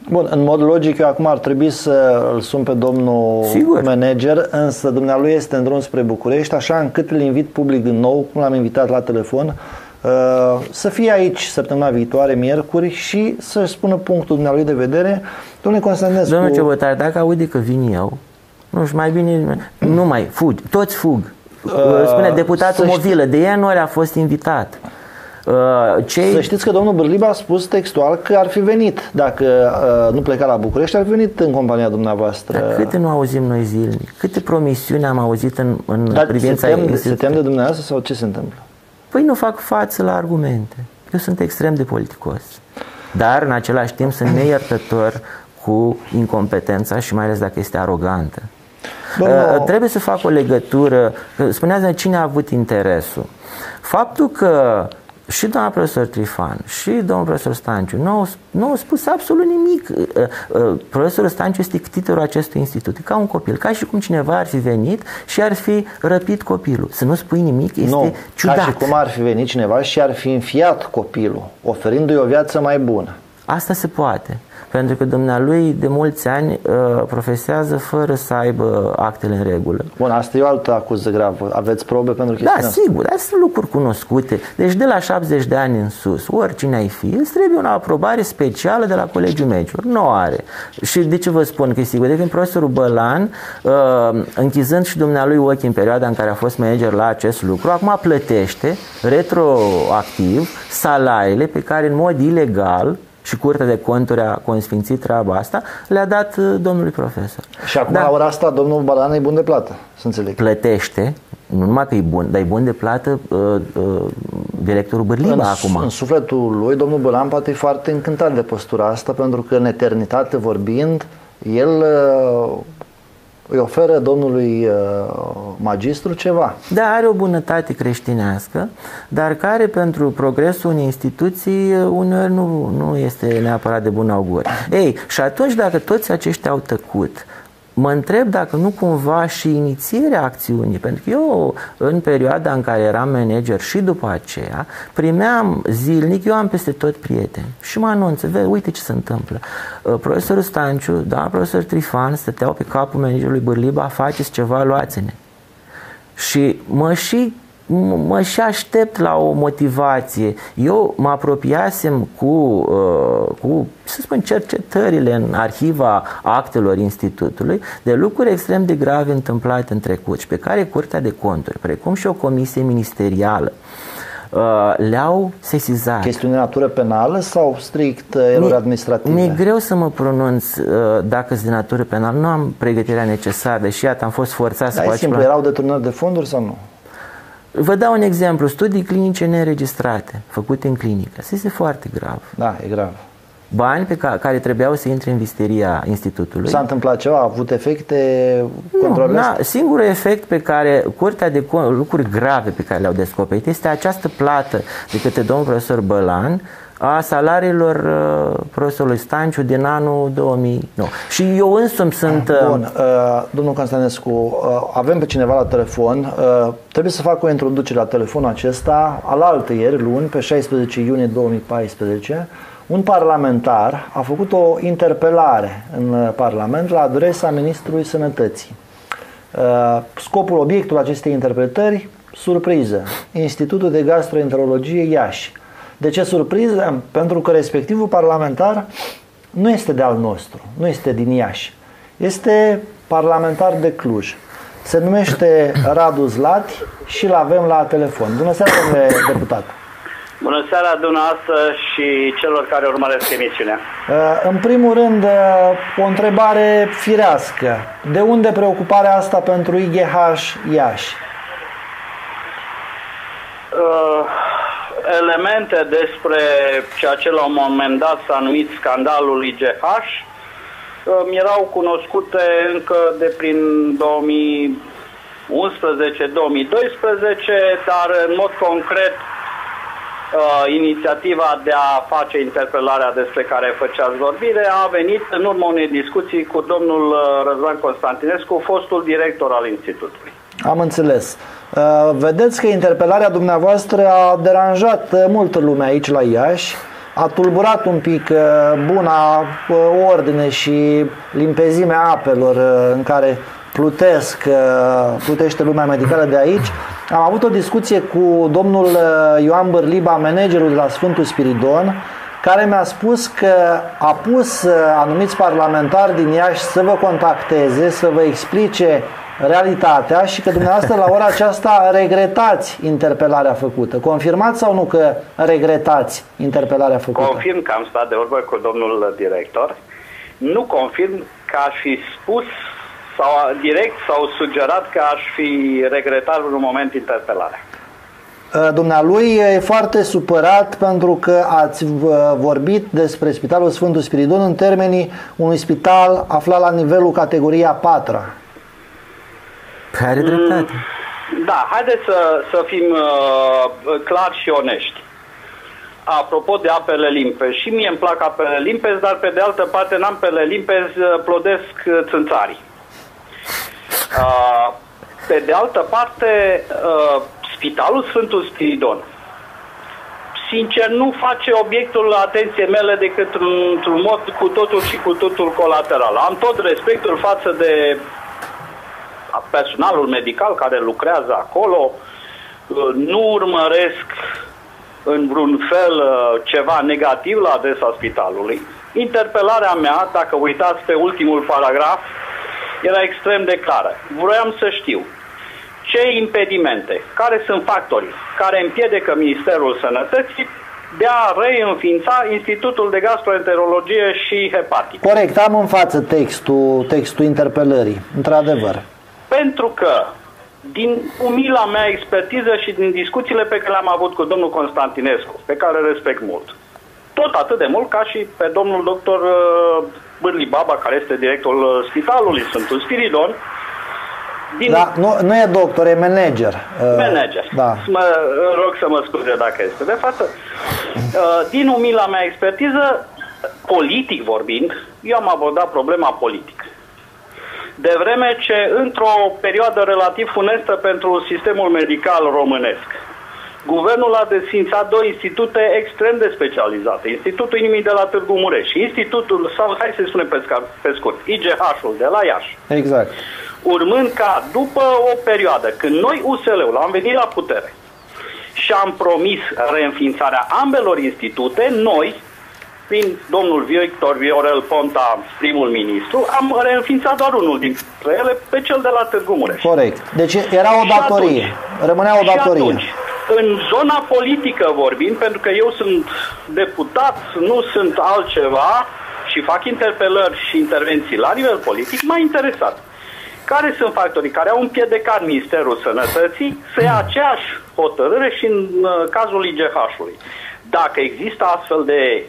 Bun, în mod logic eu acum ar trebui să îl sun pe domnul manager, însă dumnealui este în drum spre București, așa încât îl invit public din nou, cum l-am invitat la telefon, să fie aici săptămâna viitoare, miercuri, și să-și spună punctul dumnealui de vedere. Domnule Constantinescu... Domnule Ciobotare, dacă aude că vin eu, nu știu, mai bine, nu mai fugi, toți fug. Spune deputatul Movilă, de ea nu a fost invitat. Să știți că domnul Bârliba a spus textual că ar fi venit, dacă nu pleca la București, ar fi venit în compania dumneavoastră. Dar câte nu auzim noi zilnic? Câte promisiuni am auzit în privința ei? Se tem de dumneavoastră sau ce se întâmplă? Păi nu fac față la argumente. Eu sunt extrem de politicos. Dar în același timp sunt neiertător cu incompetența și mai ales dacă este arogantă. Trebuie să fac o legătură. Spuneați cine a avut interesul. Faptul că și doamna profesor Trifan și domnul profesor Stanciu nu au spus absolut nimic. Profesorul Stanciu este titulul acestui institut, ca un copil, ca și cum cineva ar fi venit și ar fi răpit copilul. Să nu spui nimic este ciudat. Ca și cum ar fi venit cineva și ar fi înfiat copilul, oferindu-i o viață mai bună. Asta se poate. Pentru că dumnealui de mulți ani profesează fără să aibă actele în regulă. Bun, asta e o altă acuză gravă. Aveți probe pentru chestiunea asta? Da, sigur, dar sunt lucruri cunoscute. Deci de la 70 de ani în sus, oricine ai fi, îți trebuie o aprobare specială de la Colegiul Medicilor. Nu o are. Și de ce vă spun că e sigur? De când profesorul Bălan, închizând și dumnealui ochii în perioada în care a fost manager la acest lucru, acum plătește retroactiv salariile pe care în mod ilegal, și Curtea de Conturi a consfințit treaba asta, le-a dat domnului profesor. Și acum la ora asta domnul Balan e bun de plată, să înțeleg. Plătește, nu numai că e bun, dar e bun de plată directorul Bârliba acum. În sufletul lui, domnul Bălan poate e foarte încântat de postura asta, pentru că în eternitate vorbind, el îi oferă domnului magistru ceva. Da, are o bunătate creștinească, dar care pentru progresul unei instituții uneori nu este neapărat de bun augur. Ei, și atunci dacă toți aceștia au tăcut, mă întreb dacă nu cumva și inițierea acțiunii, pentru că eu în perioada în care eram manager și după aceea primeam zilnic, eu am peste tot prieteni și mă anunță, uite ce se întâmplă. Profesorul Stanciu, doamna profesor Trifan stăteau pe capul managerului Bârliba, faceți ceva, luați-ne. Și mă și aștept la o motivație. Eu mă apropiasem cu să spun, cercetările în arhiva actelor institutului de lucruri extrem de grave întâmplate în trecut și pe care Curtea de Conturi, precum și o comisie ministerială, le-au sesizat. Chestiuni de natură penală sau strict erori administrative? Mi-e greu să mă pronunț dacă sunt de natură penală. Nu am pregătirea necesară, deși iată, am fost forțat să fac. Simplu, erau deturnări de fonduri sau nu? Vă dau un exemplu. Studii clinice neregistrate, făcute în clinică. Asta este foarte grav. Da, e grav. Bani care trebuiau să intre în visteria institutului. S-a întâmplat ceva? A avut efecte controlate? Nu, singurul efect pe care Curtea de lucruri grave pe care le-au descoperit este această plată de către domnul profesor Bălan a salariilor profesorului Stanciu din anul 2009. Și eu însumi sunt... Bun, domnul Constantinescu, avem pe cineva la telefon. Trebuie să fac o introducere la telefonul acesta. Alaltăieri, luni, pe 16 iunie 2014, un parlamentar a făcut o interpelare în Parlament la adresa Ministrului Sănătății. Scopul, obiectul acestei interpelări, surpriză. Institutul de Gastroenterologie Iași. De ce surpriză? Pentru că respectivul parlamentar nu este de al nostru, nu este din Iași. Este parlamentar de Cluj. Se numește Radu Zlati și îl avem la telefon. Bună seara, domnule deputat! Bună seara dumneavoastră și celor care urmăresc emisiunea. În primul rând, o întrebare firească. De unde preocuparea asta pentru IGH Iași? Elemente despre ceea ce la un moment dat s-a numit scandalul IGH mi-erau cunoscute încă de prin 2011-2012, dar în mod concret inițiativa de a face interpelarea despre care făceați vorbire a venit în urma unei discuții cu domnul Răzvan Constantinescu, fostul director al Institutului. Am înțeles. Vedeți că interpelarea dumneavoastră a deranjat multă lume aici la Iași, a tulburat un pic buna ordine și limpezimea apelor în care plutește lumea medicală de aici. Am avut o discuție cu domnul Ioan Bârliba, managerul de la Sfântul Spiridon, care mi-a spus că a pus anumiți parlamentari din Iași să vă contacteze, să vă explice realitatea și că dumneavoastră la ora aceasta regretați interpelarea făcută. Confirmați sau nu că regretați interpelarea făcută? Confirm că am stat de vorbă cu domnul director. Nu confirm că aș fi spus sau direct sau sugerat că aș fi regretat în un moment interpelarea. Dumnealui e foarte supărat pentru că ați vorbit despre Spitalul Sfântul Spiridon în termenii unui spital aflat la nivelul categoria 4-a. Care dreptate? Da, haideți să fim clari și onești. Apropo de apele limpezi, și mie îmi plac apele limpezi, dar pe de altă parte în apele limpezi plodesc țânțarii. Pe de altă parte, Spitalul Sfântul Spiridon, sincer, nu face obiectul atenției mele decât într-un mod cu totul și cu totul colateral. Am tot respectul față de personalul medical care lucrează acolo, nu urmăresc în vreun fel ceva negativ la adresa spitalului. Interpelarea mea, dacă uitați pe ultimul paragraf, era extrem de clară. Vroiam să știu ce impedimente, care sunt factorii care împiedică Ministerul Sănătății de a reînființa Institutul de Gastroenterologie și Hepatică. Corect, am în față textul interpelării, într-adevăr. Pentru că, din umila mea expertiză și din discuțiile pe care le-am avut cu domnul Constantinescu, pe care îl respect mult, tot atât de mult ca și pe domnul doctor Bârlibaba, care este directorul Spitalului Sfântul Spiridon. Da, nu e doctor, e manager. Manager. Da. Mă rog să mă scuze dacă este de față. Din umila mea expertiză, politic vorbind, eu am abordat problema politică. De vreme ce, într-o perioadă relativ funestă pentru sistemul medical românesc, guvernul a desființat două institute extrem de specializate. Institutul Inimii de la Târgu Mureș și Institutul, sau hai să spunem pe scurt, IGH-ul de la Iași. Exact. Urmând ca, după o perioadă, când noi, USL-ul, am venit la putere și am promis reînființarea ambelor institute, noi, prin domnul Victor Viorel Ponta, primul ministru, am reînființat doar unul dintre ele, pe cel de la Târgu Mureș. Corect. Deci era o datorie. Rămânea o datorie. Atunci, în zona politică vorbind, pentru că eu sunt deputat, nu sunt altceva și fac interpelări și intervenții la nivel politic, m-a interesat. Care sunt factorii care au împiedicat Ministerul Sănătății să ia aceeași hotărâre și în cazul IGH-ului? Dacă există astfel de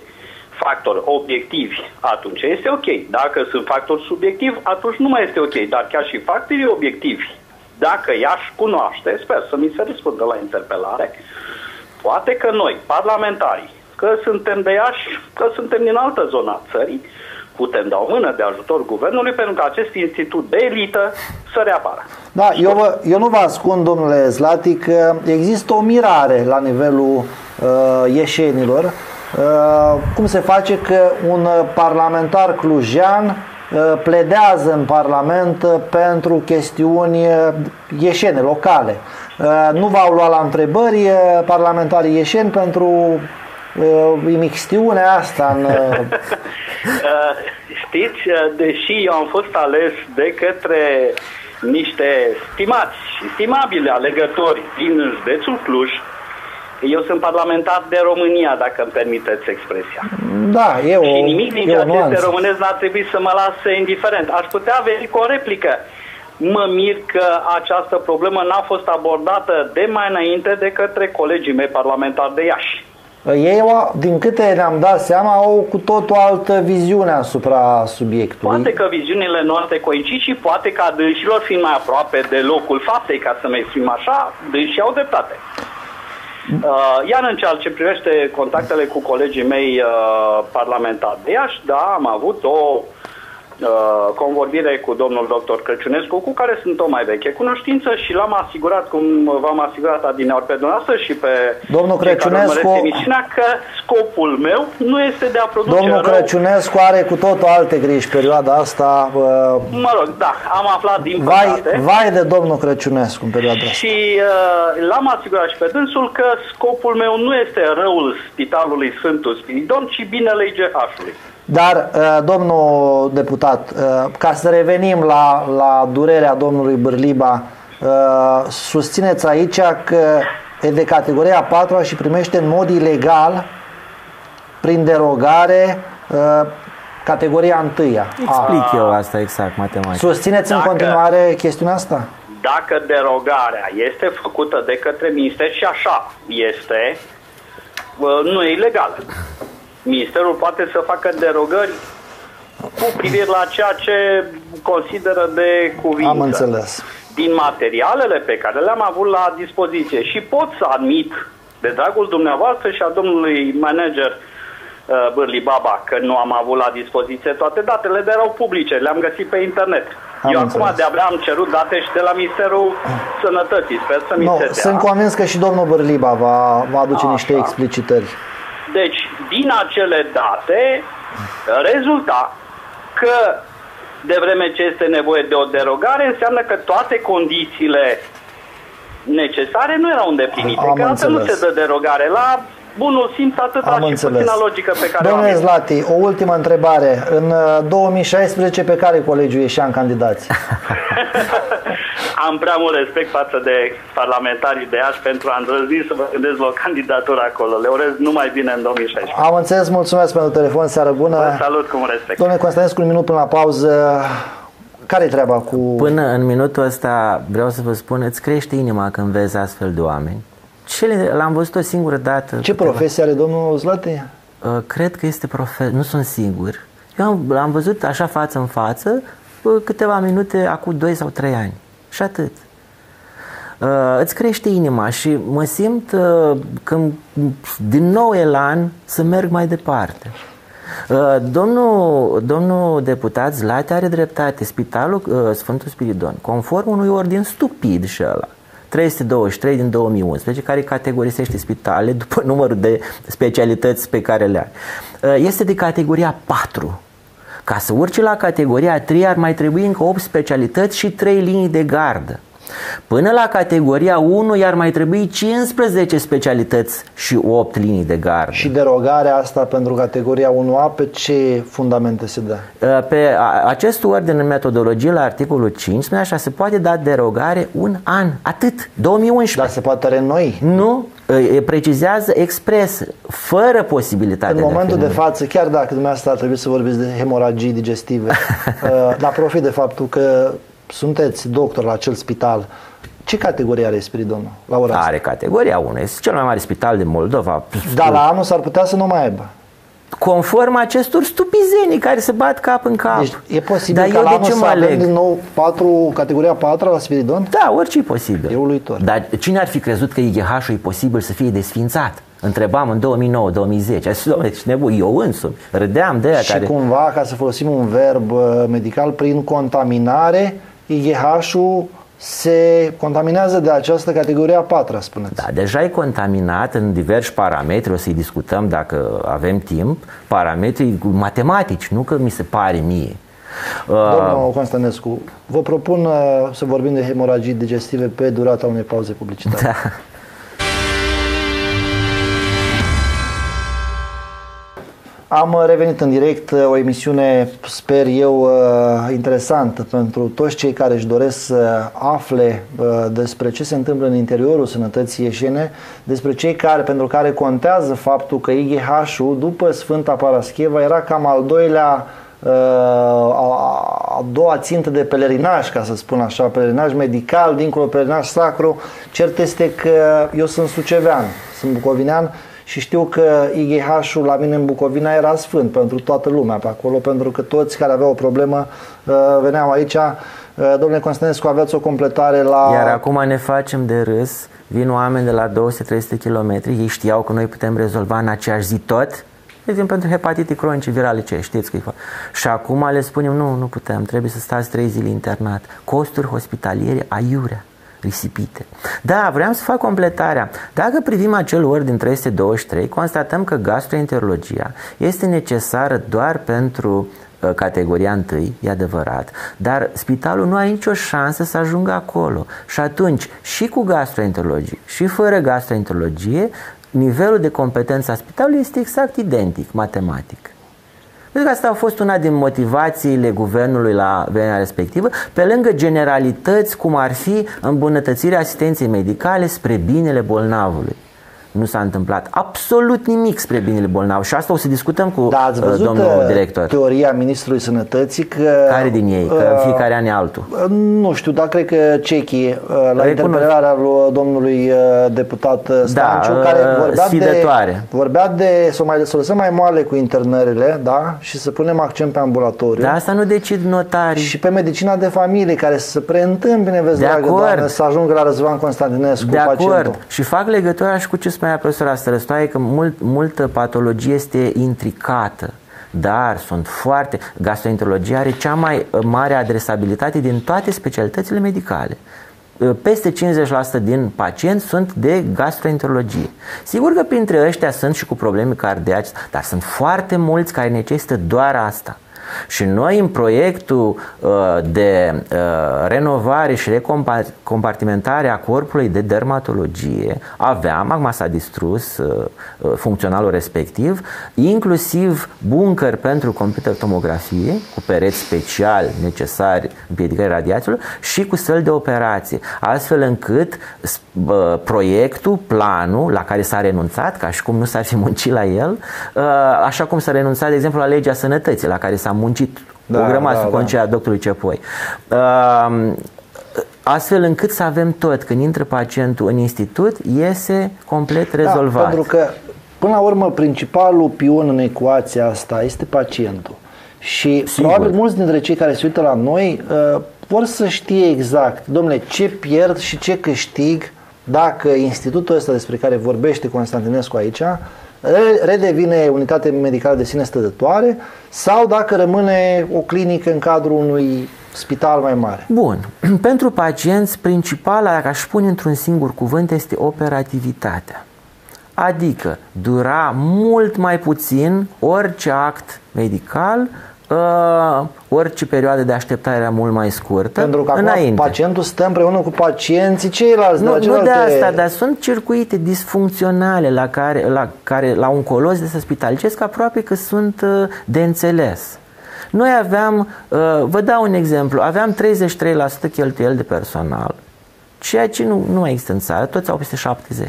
factori obiectivi, atunci este ok. Dacă sunt factori subiectivi, atunci nu mai este ok. Dar chiar și factorii obiectivi, dacă i-aș cunoaște, sper să mi se răspundă la interpelare, poate că noi, parlamentarii, că suntem de Iași, că suntem din altă zonă a țării, putem da o mână de ajutor guvernului pentru că acest institut de elită să reapară. Da, eu nu vă ascund, domnule Zlati, că există o mirare la nivelul ieșenilor. Cum se face că un parlamentar clujean pledează în Parlament pentru chestiuni ieșene, locale. Nu v-au luat la întrebări parlamentarii ieșeni pentru imixtiunea asta în... Știți, deși eu am fost ales de către niște stimați și stimabili alegători din județul Cluj, eu sunt parlamentar de România, dacă îmi permiteți expresia. Da, și nimic din ceea ce este românesc n-ar trebui să mă lase indiferent. Aș putea veni cu o replică. Mă mir că această problemă n-a fost abordată de mai înainte de către colegii mei parlamentari de Iași. Ei, din câte ne-am dat seama, au cu tot o altă viziune asupra subiectului. Poate că viziunile noastre coincid și poate că dânșilor fiind mai aproape de locul faptei, ca să mă exprim așa, dânșii au dreptate. Iar în ceea ce privește contactele cu colegii mei parlamentari de Iași, da, am avut o convorbire cu domnul dr. Crăciunescu, cu care sunt o mai veche cunoștință și l-am asigurat, cum v-am asigurat adineaori pe dumneavoastră și pe domnul Crăciunescu, emisiunea, că scopul meu nu este de a produce domnul Crăciunescu are cu totul alte griji perioada asta. Mă rog, da, am aflat din păcate. Vai de domnul Crăciunescu în perioada asta. Și l-am asigurat și pe dânsul că scopul meu nu este răul Spitalului Sfântul Spiridon, ci binele IGH-ului. Dar, domnul deputat, ca să revenim la durerea domnului Bârliba, susțineți aici că e de categoria 4 și primește în mod ilegal, prin derogare, categoria 1. Explic eu asta exact, matematic. Susțineți în continuare chestiunea asta? Dacă derogarea este făcută de către minister și așa este, nu e ilegală. Ministerul poate să facă derogări cu privire la ceea ce consideră de cuvință. Am înțeles. Din materialele pe care le-am avut la dispoziție și pot să admit, de dragul dumneavoastră și a domnului manager Bârlibaba, că nu am avut la dispoziție toate datele, dar erau publice, le-am găsit pe internet. Eu acum de-abia am cerut date și de la Ministerul Sănătății, sper să mi se dea. Sunt convins că și domnul Bârliba va aduce niște explicitări. Deci, din acele date, rezulta că de vreme ce este nevoie de o derogare, înseamnă că toate condițiile necesare nu erau îndeplinite. Că altfel nu se dă derogare. La bunul simț atâta și puțină logică pe care domnule Zlati, o ultimă întrebare. În 2016 pe care colegiu ieșea în candidați? Am prea mult respect față de parlamentarii de Iași pentru a îndrăzni să vă gândesc la o candidatură acolo. Le urez numai bine în 2016. Am înțeles, mulțumesc pentru telefon, seară bună. Vă salut cu respect. Domnule Constantinescu, un minut până la pauză. Care-i treaba cu... Până în minutul ăsta vreau să vă spun, îți crește inima când vezi astfel de oameni. L-am văzut o singură dată. Ce profesie are domnul Zlati? Cred că este profesor, nu sunt sigur. Eu l-am văzut așa față în față câteva minute acum 2 sau 3 ani. Și atât. Îți crește inima și mă simt când din nou elan să merg mai departe. Domnul deputat Zlati are dreptate. Spitalul Sfântul Spiridon, conform unui ordin stupid și ăla, 323 din 2011, care categorisește spitale după numărul de specialități pe care le are, este de categoria 4. Ca să urce la categoria 3 ar mai trebui încă 8 specialități și 3 linii de gardă. Până la categoria 1 i-ar mai trebui 15 specialități și 8 linii de gardă. Și derogarea asta pentru categoria 1A pe ce fundamente se dă? Pe acest ordin în metodologie la articolul 5 spune așa, se poate da derogare un an, atât, 2011. Dar se poate renoi? Nu, precizează expres, fără posibilitate. În momentul de față, chiar dacă dumneavoastră ar trebui să vorbiți de hemoragii digestive, dar profit de faptul că sunteți doctor la acel spital, ce categorie are Spiridonul la ora asta? Are categoria 1, este cel mai mare spital din Moldova. Dar la anul s-ar putea să nu mai aibă. Conform acestor stupizenii care se bat cap în cap. Deci e posibil ca la anul să avem din nou categoria 4 la Spiridon? Da, orice e posibil. E uluitor. Dar cine ar fi crezut că IGH-ul e posibil să fie desfințat? Întrebam în 2009-2010. Ești nebun, eu însumi. Râdeam de aia și care... cumva, ca să folosim un verb medical, prin contaminare, IGH-ul se contaminează de această categorie a 4, spuneți. Da, deja e contaminat în diversi parametri, o să-i discutăm dacă avem timp, parametri matematici, nu că mi se pare mie. Domnul Constantinescu, vă propun să vorbim de hemoragii digestive pe durata unei pauze publicitare. Da. Am revenit în direct, o emisiune, sper eu, interesantă pentru toți cei care își doresc să afle despre ce se întâmplă în interiorul sănătății ieșene, despre cei pentru care contează faptul că IGH-ul, după Sfânta Parascheva, era cam a doua țintă de pelerinaj, ca să spun așa, pelerinaj medical, dincolo pelerinaj sacru. Cert este că eu sunt sucevean, sunt bucovinean, și știu că IGH-ul la mine în Bucovina era sfânt pentru toată lumea pe acolo, pentru că toți care aveau o problemă veneau aici Domnule Constantinescu, aveți o completare la... Iar acum ne facem de râs, vin oameni de la 200-300 km, ei știau că noi putem rezolva în aceeași zi tot, de exemplu pentru hepatite cronice virale, ce știți că și acum le spunem, nu putem, trebuie să stați 3 zile internat. Costuri hospitaliere aiurea, risipite. Da, vreau să fac completarea. Dacă privim acel ordin 323, constatăm că gastroenterologia este necesară doar pentru categoria 1, e adevărat, dar spitalul nu are nicio șansă să ajungă acolo. Și atunci, și cu gastroenterologie, și fără gastroenterologie, nivelul de competență a spitalului este exact identic, matematic. Pentru că asta a fost una din motivațiile guvernului la vremea respectivă, pe lângă generalități cum ar fi îmbunătățirea asistenței medicale spre binele bolnavului. Nu s-a întâmplat absolut nimic spre binele bolnav și asta o să discutăm cu domnul director. Teoria Ministrului Sănătății că... Care din ei? Că în fiecare an e altul. Nu știu, dar cred că cechii la interpelarea lui domnului deputat Stanciu, care vorbea de să lăsăm mai moale cu internările, da? Și să punem accent pe ambulatoriu. Dar asta nu decid notarii. Și pe medicina de familie, care să se preîntâmpine, vezi, dragă doamnă, să ajungă la Răzvan Constantinescu de pacientul. acord. Și fac legătura și cu ce spunea profesora Străstoaie, că multă patologie este intricată, dar sunt foarte... Gastroenterologia are cea mai mare adresabilitate din toate specialitățile medicale. Peste 50% din pacienți sunt de gastroenterologie. Sigur că printre ăștia sunt și cu probleme cardiace, dar sunt foarte mulți care necesită doar asta. Și noi în proiectul de renovare și recompartimentare a corpului de dermatologie aveam, acum s-a distrus funcționalul respectiv, inclusiv bunker pentru computer tomografie cu pereți speciali necesari împiedicării radiațiilor și cu săli de operație, astfel încât proiectul, planul la care s-a renunțat, ca și cum nu s-ar fi muncit la el, așa cum s-a renunțat, de exemplu, la legea sănătății, la care s-a muncit o grămadă sub conducerea doctorului Cepoi. Astfel încât să avem tot, când intră pacientul în institut, iese complet rezolvat. Pentru că, până la urmă, principalul pion în ecuația asta este pacientul. Și probabil mulți dintre cei care se uită la noi vor să știe exact, domnule, ce pierd și ce câștig dacă institutul ăsta despre care vorbește Constantinescu aici redevine unitate medicală de sine stătătoare sau dacă rămâne o clinică în cadrul unui spital mai mare. Bun. Pentru pacienți, principala, dacă aș spune într-un singur cuvânt, este operativitatea. Adică dura mult mai puțin orice act medical, orice perioadă de așteptare era mult mai scurtă. Pentru că acum pacientul stă împreună cu pacienții ceilalți. Nu de asta, dar sunt circuite disfuncționale la un colos de să spitalicesc aproape că sunt de înțeles. Noi aveam, vă dau un exemplu, aveam 33% cheltuieli de personal, ceea ce nu mai există în țară, toți au peste 70%.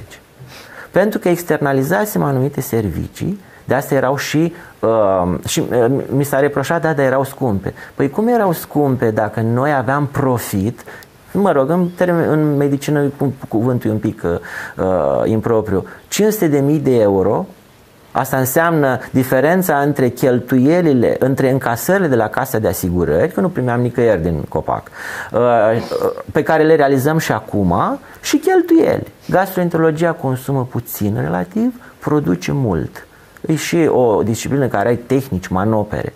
Pentru că externalizasem anumite servicii, de asta erau și mi s-a reproșat, dar erau scumpe. Păi cum erau scumpe dacă noi aveam profit? Mă rog, în medicină cuvântul e un pic impropriu. 500.000 de euro, asta înseamnă diferența între cheltuielile, între încasările de la Casa de Asigurări, că nu primeam nicăieri din copac, pe care le realizăm și acum, și cheltuieli. Gastroenterologia consumă puțin relativ, produce mult. E și o disciplină care ai tehnici, manopere.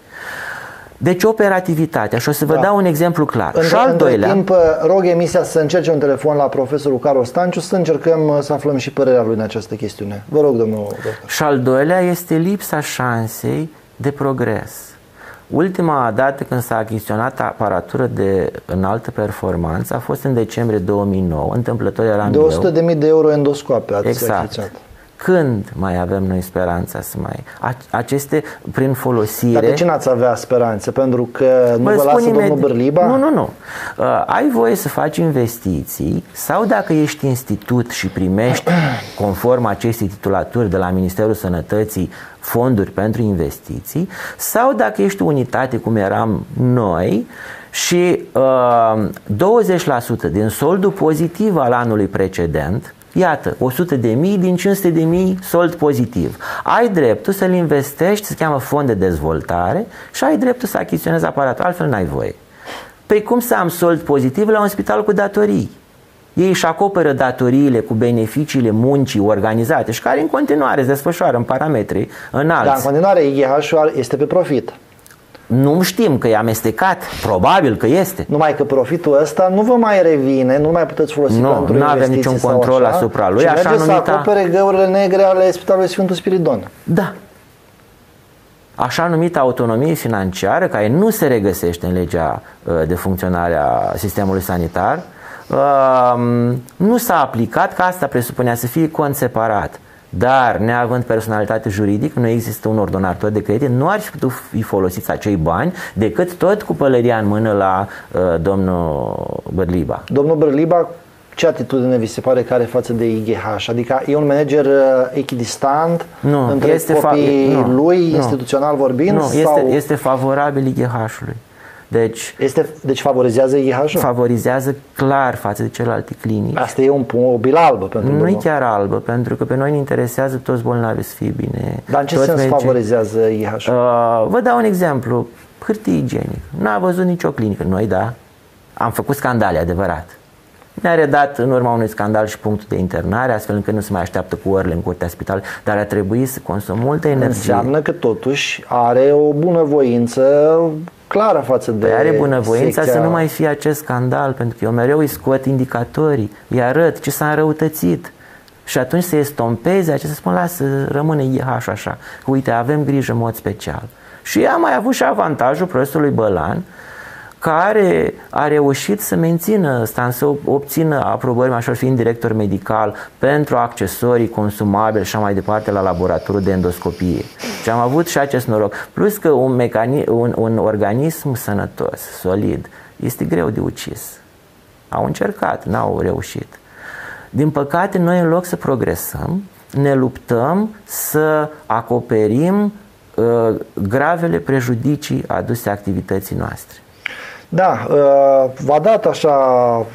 Deci operativitatea. Și o să vă dau un exemplu clar. Și al doilea... timp, rog emisia să încerce un telefon la profesorul Carol Stanciu să încercăm să aflăm și părerea lui în această chestiune. Vă rog, domnul doctor. Și al doilea este lipsa șansei de progres. Ultima dată când s-a achiziționat aparatură de înaltă performanță a fost în decembrie 2009. Întâmplător eram de 100.000 de euro endoscoape ați achiziționat. Când mai avem noi speranța să mai... Aceste, prin folosire... Dar de ce n-ați avea speranță? Pentru că nu vă lasă domnul Bârliba? Nu. Ai voie să faci investiții sau dacă ești institut și primești, conform acestei titulaturi de la Ministerul Sănătății, fonduri pentru investiții, sau dacă ești unitate, cum eram noi, și 20% din soldul pozitiv al anului precedent, iată, 100.000 din 500.000 sold pozitiv. Ai dreptul să-l investești, se cheamă fond de dezvoltare, și ai dreptul să achiziționezi aparatul, altfel n-ai voie. Păi cum să am sold pozitiv la un spital cu datorii? Ei își acoperă datoriile cu beneficiile muncii organizate și care în continuare se desfășoară în parametri înalți. Dar în continuare IGH-ul este pe profit. Nu știm că e amestecat, probabil că este. Numai că profitul ăsta nu vă mai revine, nu mai puteți folosi pentru investiții. Nu avem niciun control asupra lui. Și merge să acopere găurile negre ale Spitalului Sfântul Spiridon. Da. Așa numită autonomie financiară, care nu se regăsește în legea de funcționare a sistemului sanitar, nu s-a aplicat, că asta presupunea să fie cont separat. Dar, neavând personalitate juridică, nu există un ordonator de credit, nu ar fi putut fi folosiți acei bani decât tot cu pălăria în mână la domnul Bărliba. Domnul Bărliba, ce atitudine vi se pare că are față de IGH? Adică e un manager echidistant între copiii lui, instituțional vorbind? Nu, este favorabil IGH-ului. Deci favorizează IGH-ul? Favorizează clar față de celelalte clinici. Asta e o bilă albă pentru Nu e chiar albă, pentru că pe noi ne interesează toți bolnavi să fie bine. Dar în ce sens favorizează IGH-ul? Vă dau un exemplu. Hârtie igienică. N-a văzut nicio clinică. Noi, da. Am făcut scandale, adevărat. Ne-a redat în urma unui scandal și punctul de internare, astfel încât nu se mai așteaptă cu orele în curtea spitalului, dar a trebuit să consum multă energie. Înseamnă că totuși are o bunăvoință clară față de are bunăvoința să nu mai fie acest scandal, pentru că eu mereu îi scot indicatorii, îi arăt ce s-a înrăutățit. Și atunci se estompeze acestea, să spun, lasă, rămâne IGH așa. Uite, avem grijă în mod special. Și am mai avut și avantajul profesorului Bălan, care a reușit să mențină, să obțină aprobări, așa fiind director medical, pentru accesorii consumabili și așa mai departe la laboratorul de endoscopie. Și am avut și acest noroc. Plus că un organism sănătos, solid, este greu de ucis. Au încercat, n-au reușit. Din păcate, noi în loc să progresăm, ne luptăm să acoperim gravele prejudicii aduse activității noastre. Da, v-a dat așa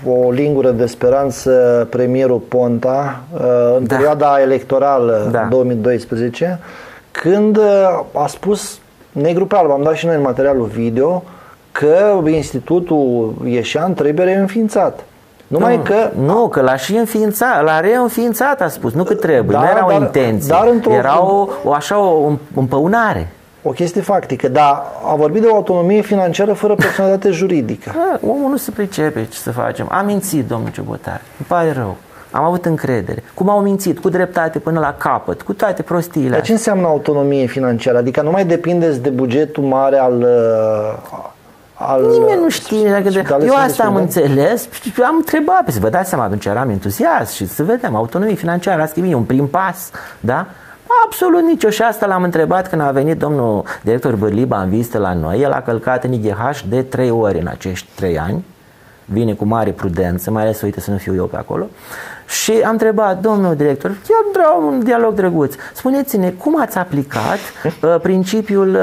o lingură de speranță premierul Ponta în perioada electorală 2012, când a spus negru pe alb, am dat și noi în materialul video, că Institutul Ieșean trebuie reînființat. Că l-a și înființat, l-a reînființat, a spus, nu că trebuie, nu era o intenție, era o împăunare. O chestie factică, dar a vorbit de o autonomie financiară fără personalitate juridică. Omul nu se pricepe ce să facem. A mințit, domnul Ciubotar, îmi pare rău. Am avut încredere. Cum au mințit, cu dreptate până la capăt, cu toate prostiile. Dar ce înseamnă autonomie financiară? Adică nu mai depindeți de bugetul mare al nimeni nu știe. Eu asta am înțeles și am întrebat. Să vă dați seama, atunci eram entuziast și să vedem, autonomie financiară, asta e un prim pas, da? Absolut nicio. Și asta l-am întrebat când a venit domnul director Bărliba în vizită la noi. El a călcat în IGH de 3 ori în acești 3 ani. Vine cu mare prudență, mai ales, uite, să nu fiu eu pe acolo. Și am întrebat, domnul director, chiar vreau un dialog drăguț, spuneți-ne cum ați aplicat principiul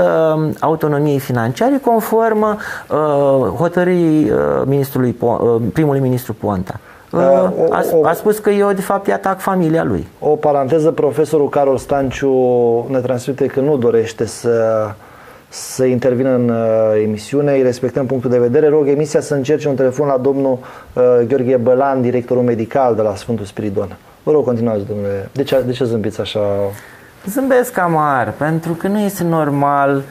autonomiei financiare conform hotărârii primului ministru Ponta. A spus că eu de fapt îi atac familia lui. O paranteză, profesorul Carol Stanciu ne transmite că nu dorește să intervină în emisiune, îi respectăm punctul de vedere. Rog emisia să încerce un telefon la domnul Gheorghe Bălan, directorul medical de la Sfântul Spiridon. Vă rog, continuați, domnule. De ce zâmbiți așa? Zâmbesc amar, pentru că nu este normal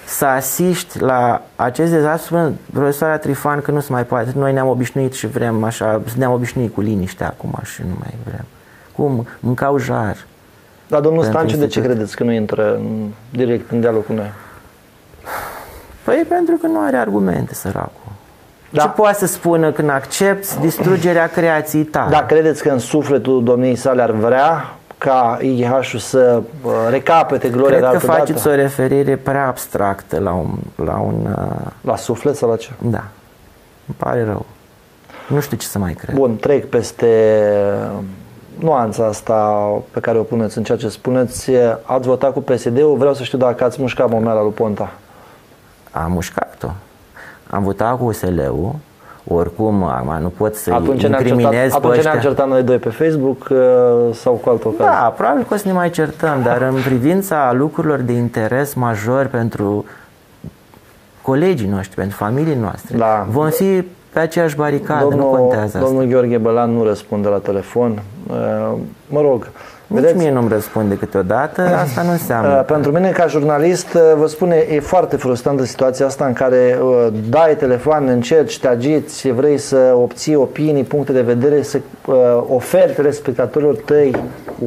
să asiști la acest dezastru. Profesoara Trifan, că nu se mai poate. Noi ne-am obișnuit și vrem așa, ne-am obișnuit cu liniște acum și nu mai vrem. Cum? Mâncau jar. Dar domnul Stanciu, de ce credeți că nu intră direct în dialog cu noi? Păi pentru că nu are argumente, săracul. Da. Ce poate să spună când accepti distrugerea creației tale? Da, credeți că în sufletul domniei sale ar vrea ca IGH-ul să recapete gloria de altă dată? Cred că faceți o referire prea abstractă la suflet sau la ce? Da. Îmi pare rău. Nu știu ce să mai cred. Bun, trec peste nuanța asta pe care o puneți în ceea ce spuneți. Ați votat cu PSD-ul, vreau să știu dacă ați mușcat momeala lui Ponta. Am mușcat-o. Am votat cu USL-ul. Oricum, nu pot să-i incriminez pe atunci ne-am certat noi doi pe Facebook sau cu altă ocazie? Da, probabil că o să ne mai certăm, dar în privința lucrurilor de interes major pentru colegii noștri, pentru familiile noastre. Da. Vom fi pe aceeași baricadă, nu contează Domnul Gheorghe Bălan nu răspunde la telefon. Mă rog, nici mie nu-mi răspunde câteodată, asta nu înseamnă. Pentru mine, ca jurnalist, vă spune, e foarte frustrantă situația asta în care dai telefon, încerci, te agiți, vrei să obții opinii, puncte de vedere, să oferi telespectatorilor tăi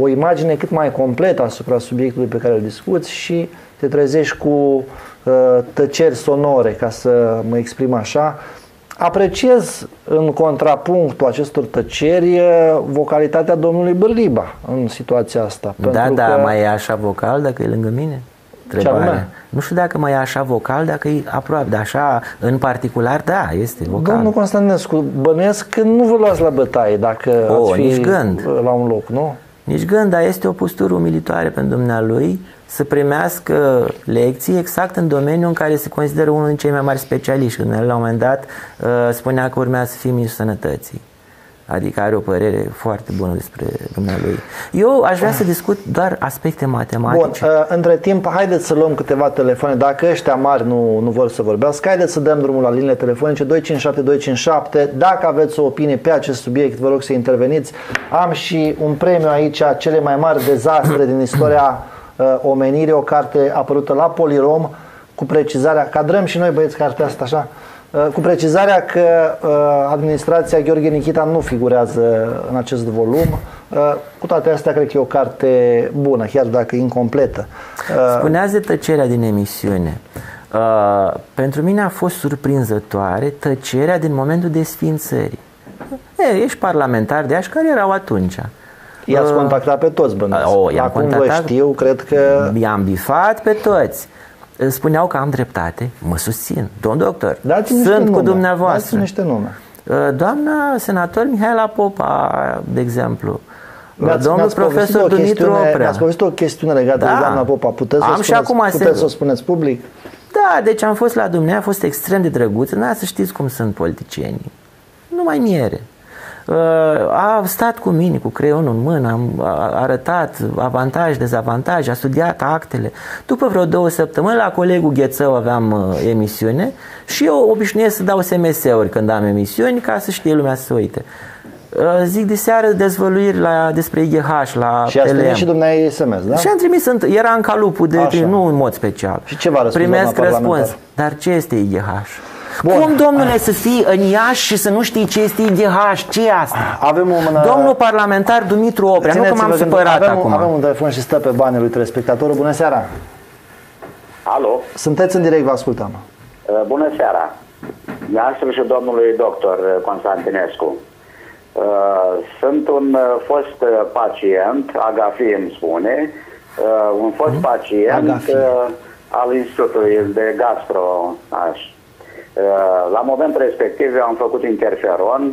o imagine cât mai completă asupra subiectului pe care îl discuți și te trezești cu tăceri sonore, ca să mă exprim așa. Apreciez în contrapunctul acestor tăceri vocalitatea domnului Bârliba în situația asta. Da, mai e așa vocal dacă e lângă mine? Nu știu dacă mai e așa vocal, dacă e aproape, dar așa în particular, da, este vocal. Domnul Constantinescu, bănuiesc că nu vă luați la bătaie dacă ați fi nici gând. La un loc, nu? Nici gând, dar este o postură umilitoare pentru dumnealui să primească lecții exact în domeniul în care se consideră unul din cei mai mari specialiști. Când la un moment dat spunea că urmează să fie ministrul sănătății. Adică are o părere foarte bună despre dumnealui. Eu aș vrea să discut doar aspecte matematice. Bun, între timp, haideți să luăm câteva telefoane. Dacă ăștia mari nu vor să vorbească, haideți să dăm drumul la liniile telefonice 257-257. Dacă aveți o opinie pe acest subiect, vă rog să interveniți. Am și un premiu aici, cele mai mari dezastre din istoria omenirii, o carte apărută la Polirom, cu precizarea, cadrăm și noi băieți cartea asta așa, cu precizarea că administrația Gheorghe Nichita nu figurează în acest volum. Cu toate astea, cred că e o carte bună, chiar dacă incompletă. Spuneați de tăcerea din emisiune. Pentru mine a fost surprinzătoare tăcerea din momentul desființării. Ești parlamentar de Iași, care erau atunci. I-ați contactat pe toți, bănuiesc. Acum vă știu, cred că... I-am bifat pe toți. Spuneau că am dreptate, mă susțin. Domn doctor, sunt cu dumneavoastră. Dați-mi niște nume. Doamna senator Mihaela Popa, de exemplu. Domnul profesor Dumitru Oprea. Mi-ați povestit o chestiune legată de doamna Popa. Puteți să o spuneți public? Da, deci am fost la dumneavoastră, a fost extrem de drăguț. Nu să știți cum sunt politicienii. Numai miere. A stat cu mine, cu creionul în mână, am arătat avantaje, dezavantaje, a studiat actele. După vreo 2 săptămâni, la colegul Ghețău aveam emisiune și eu obișnuiesc să dau SMS-uri când am emisiuni, ca să știe lumea să se uite. Zic de seară dezvăluiri despre IGH la și ați trimis și dumneavoastră SMS, da? Și am trimis, era în calupul nu în mod special. Și ce v-a răspuns? Primesc răspuns. Dar ce este IGH? Bun. Cum, domnule, să fii în Iași și să nu știi ce este IGH? Ce e asta? Domnul parlamentar Dumitru Oprea, nu că m-am supărat acum. Avem un telefon și stă pe banii lui telespectatorul. Bună seara! Alo? Sunteți în direct, vă ascultăm. Bună seara! Dumneavoastră și domnului doctor Constantinescu. Sunt un fost pacient, Agafi îmi spune, un fost pacient al Institutului de Gastro. La momentul respectiv eu am făcut interferon,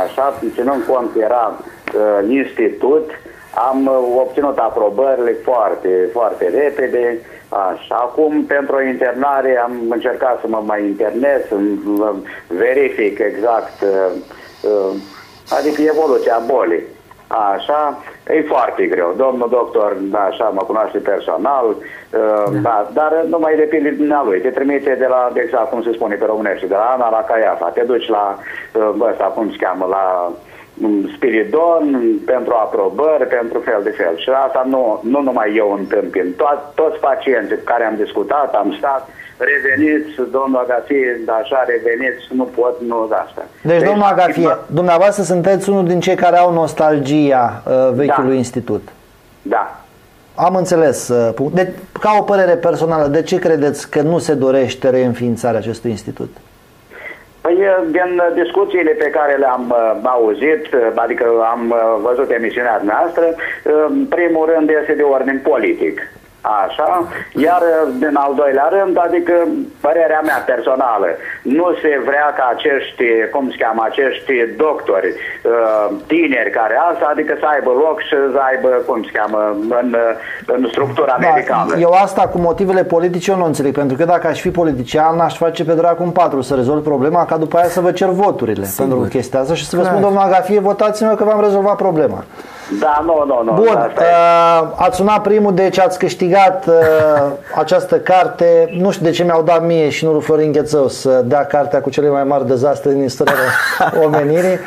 așa, ținând cont că era institut, am obținut aprobările foarte, foarte repede. Așa. Acum, pentru o internare, am încercat să mă mai internez, să verific exact, adică evoluția bolii. Așa, e foarte greu. Domnul doctor, așa, mă cunoaște personal, dar nu mai depinde din lui. Te trimite de la, exact cum se spune pe românește, de la Ana la Caiafa. Te duci la ăsta, cum se cheamă, la Spiridon, pentru aprobări, pentru fel de fel. Și asta nu numai eu întâmpin. Toți pacienții cu care am discutat, am stat, reveniți, domnul Agafie, așa, reveniți, nu pot, nu asta. Deci, domnul Agafie, dumneavoastră sunteți unul din cei care au nostalgia vechiului institut. Da. Am înțeles. Ca o părere personală, de ce credeți că nu se dorește reînființarea acestui institut? Păi, din discuțiile pe care le-am auzit, adică am văzut emisiunea noastră, în primul rând este de ordin politic. Așa, iar din al doilea rând, adică părerea mea personală, nu se vrea ca acești, cum se cheamă, acești doctori tineri care asta, adică să aibă loc și să aibă, cum se cheamă, în structura medicală. Eu asta cu motivele politice eu nu înțeleg, pentru că dacă aș fi politician, aș face pe dracu în 4 să rezolv problema, ca după aia să vă cer voturile pentru chestia asta și să vă spun, domnul Agafie, votați-mă că v-am rezolvat problema. Da, nu. Bun, ați sunat primul, deci ați câștigat această carte. Nu știu de ce mi-au dat mie și nu lui Florin Ghețău să dea cartea cu cele mai mari dezastre din istoria omenirii.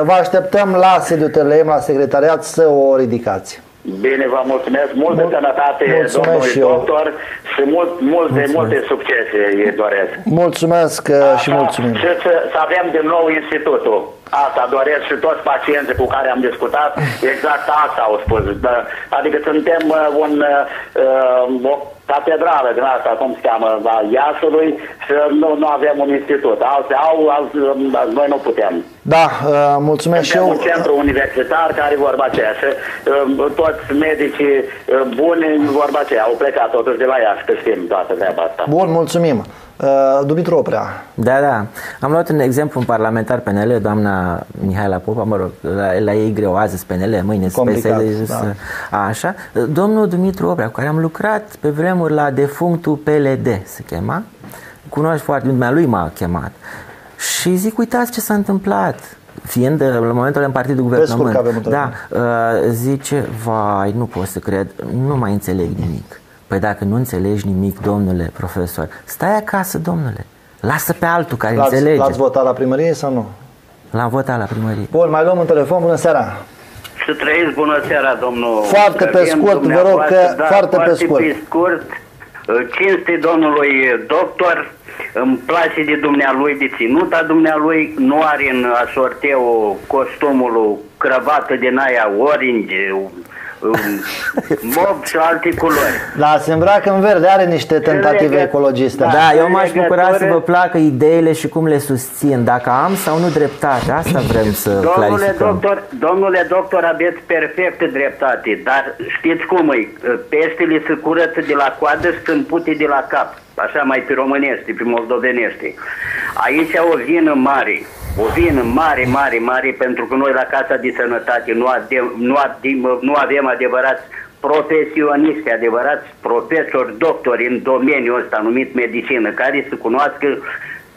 Vă așteptăm la sediul TLM, la secretariat, să o ridicați. Bine, vă mulțumesc. Multă sănătate, domnului doctor, și multe succese îi doresc. Mulțumesc și mulțumim. Și să avem din nou institutul. Asta doresc și toți pacienții cu care am discutat, exact asta au spus. Adică suntem o catedrală din asta, cum se cheamă, a Iașului, și nu avem un institut. Alții au, noi nu putem. Da, mulțumesc și eu. Un centru universitar care vorba aceea și toți medicii buni vorba aceea au plecat totuși de la Iași, că știm toată treaba asta. Bun, mulțumim. Dumitru Oprea. Da. Am luat un exemplu, un parlamentar PNL, doamna Mihaela Popa, mă rog, la ei greu, azi PNL, mâine complicat, așa. Domnul Dumitru Oprea, cu care am lucrat pe vremuri la defunctul PLD, se chema, cunoaște foarte bine, lui m-a chemat. Și zic, uitați ce s-a întâmplat, fiind la momentul în partidul guvernământ. Da, zice, vai, nu pot să cred, nu mai înțeleg nimic. Păi dacă nu înțelegi nimic, domnule profesor, stai acasă, domnule. Lasă pe altul care înțelege. L-ați votat la primărie sau nu? L-am votat la primărie. Bun, mai luăm un telefon. Bună seara. Să trăiți, bună seara, domnul. Foarte pe scurt, vă rog, că foarte pe scurt. Cinste domnului doctor, îmi place de dumnealui, de ținuta dumnealui, nu are în asorteu costumul cravată din aia orange, mob și alte culori. Da, se îmbracă în verde, are niște tentative ecologiste. Da, eu m-aș bucura să vă placă ideile și cum le susțin, dacă am sau nu dreptate, asta vrem să clarificăm. Domnule doctor, aveți perfectă dreptate, dar știți cum e, pestele se curăță de la coadă și sunt pute de la cap, așa mai pe românește, pe moldovenește. Aici o vină mare. O vină mare, pentru că noi la Casa de Sănătate nu avem adevărați profesioniști, adevărați profesori, doctori în domeniul ăsta numit medicină, care să cunoască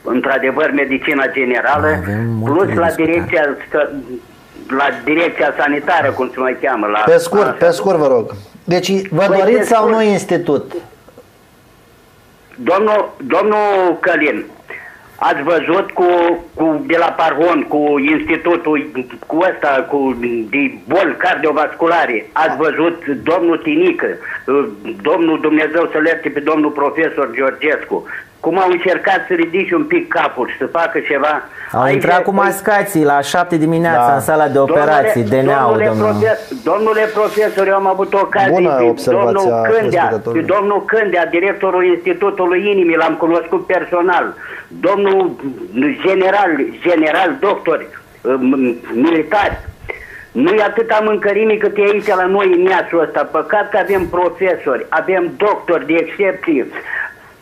într-adevăr medicina generală, plus la direcția sanitară, cum se mai cheamă. Pe scurt, vă rog. Deci, vă doriți sau nu institut? Domnul Călin, ați văzut de la Parhon, cu institutul de boli cardiovasculare, ați văzut domnul Tinică, domnul Dumnezeu să-l ierte pe domnul profesor Georgescu, cum au încercat să ridice un pic capul și să facă ceva. Au intrat cu mascații la 7 dimineața în sala de operații, Domnule profesor, eu am avut ocazii pe domnul Cândea, directorul Institutului Inimii, l-am cunoscut personal, domnul general doctor, militari. Nu-i atâta mâncărime cât e aici la noi în Iașul ăsta. Păcat că avem profesori, avem doctori de excepție.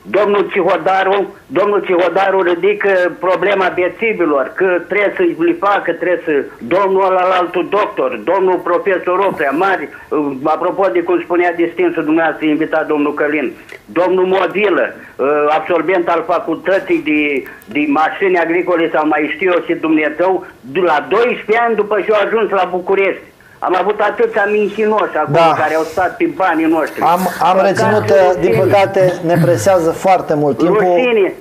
Domnul Cihodaru ridică problema bețivilor, că trebuie să-i facă, domnul altul doctor, domnul profesor Oprea, mari, apropo de cum spunea distinsul dumneavoastră, invitat domnul Călin, domnul Movilă, absolvent al facultății de mașini agricole sau mai știu eu și Dumnezeu, la 12 ani după ce au ajuns la București. Am avut atâția mincinoși acolo care au stat pe banii noștri. Am reținut, din păcate, ne presează foarte mult timpul. Rușine,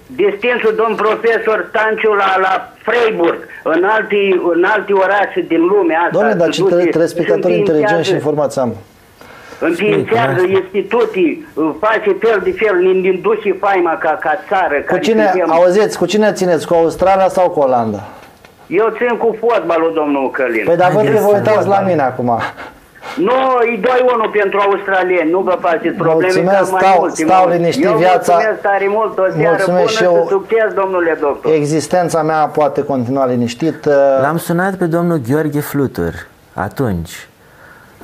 distinsul domn profesor Stanciu la Freiburg, în alte orașe din lume asta. Doamne, dar ce telespectatori inteligenți și informați am. Înființează instituții, face fel de fel, ne duce faima ca țară. Cu cine țineți? Cu Australia sau cu Olanda? Eu țin cu fotbalul, domnul Călin. Păi dar văd că vă uitați la mine acum. Nu, e 2-1 pentru australieni, nu vă faceți probleme. Mulțumesc, stau liniștit viața. Mulțumesc tare mult, o seară bună și succes, domnule doctor. Existența mea poate continua liniștit. L-am sunat pe domnul Gheorghe Flutur atunci.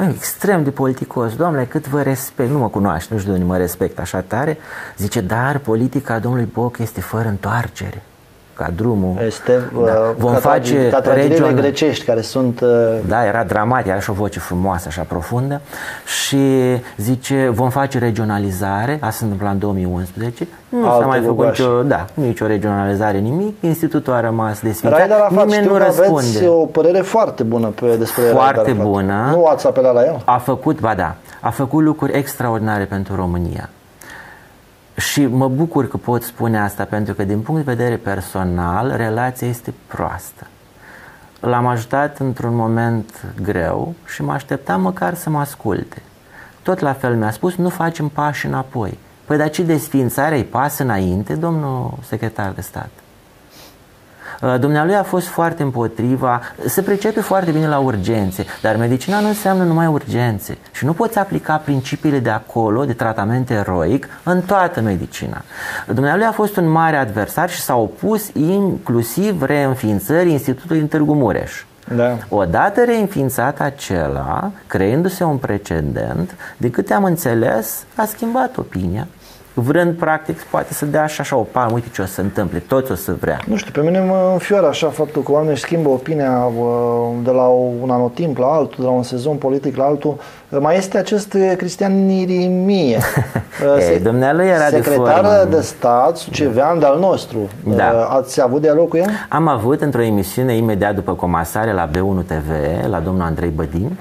Extrem de politicos, domnule, cât vă respect, nu mă cunoaște, nu știu de unde mă respect așa tare. Zice, dar politica domnului Boc este fără întoarcere. ca drumul. Este vom face tragediile grecești care sunt... Da, era dramatic, era și o voce frumoasă, așa profundă. Și zice, vom face regionalizare, asta se întâmplă în 2011. Nu s-a mai făcut nicio regionalizare, nimic. Institutul a rămas desfințat. Nimeni nu răspunde. Aveți o părere foarte bună despre foarte bună. Nu ați apelat la el? A făcut lucruri extraordinare pentru România. Și mă bucur că pot spune asta, pentru că din punct de vedere personal relația este proastă. L-am ajutat într-un moment greu și mă așteptam măcar să mă asculte. Tot la fel mi-a spus, nu facem pași înapoi. Păi dar ce desființare îi pas înainte, domnul secretar de stat? Dumnealui a fost foarte împotriva, se pricepe foarte bine la urgențe, dar medicina nu înseamnă numai urgențe și nu poți aplica principiile de acolo, de tratament eroic, în toată medicina. Dumnealui a fost un mare adversar și s-a opus inclusiv reînființării Institutului din Târgu Mureș. Da. Odată reînființat acela, creându-se un precedent, de câte am înțeles, a schimbat opinia. Vrând, practic, poate să dea așa o palmă, uite ce o să se întâmple, toți o să vrea. Nu știu, pe mine mă înfioară așa faptul că oamenii își schimbă opinia de la un anotimp la altul, de la un sezon politic la altul. Mai este acest Cristian Irimie, dumnealui era secretar de stat sucevean de-al nostru. Da. Ați avut dialog cu el? Am avut într-o emisiune imediat după comasare la B1 TV, la domnul Andrei Bădin,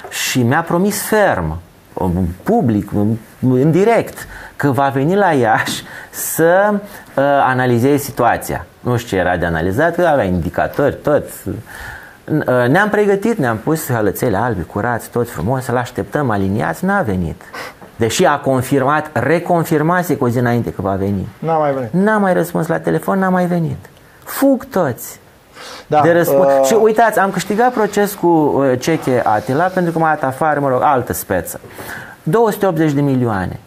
și mi-a promis ferm, public, în direct, că va veni la Iași să analizeze situația. Nu știu ce era de analizat, că avea indicatori, tot. Ne-am pregătit, ne-am pus hălățele albi, curați, tot frumos, să-l așteptăm aliniați, n-a venit. Deși a confirmat, reconfirmase cu o zi înainte că va veni. N-a mai venit. N-a mai răspuns la telefon, n-a mai venit. Fug toți. Da, Și uitați, am câștigat proces cu Ceche Atila pentru că m-a dat afară, altă speță. 280 de milioane.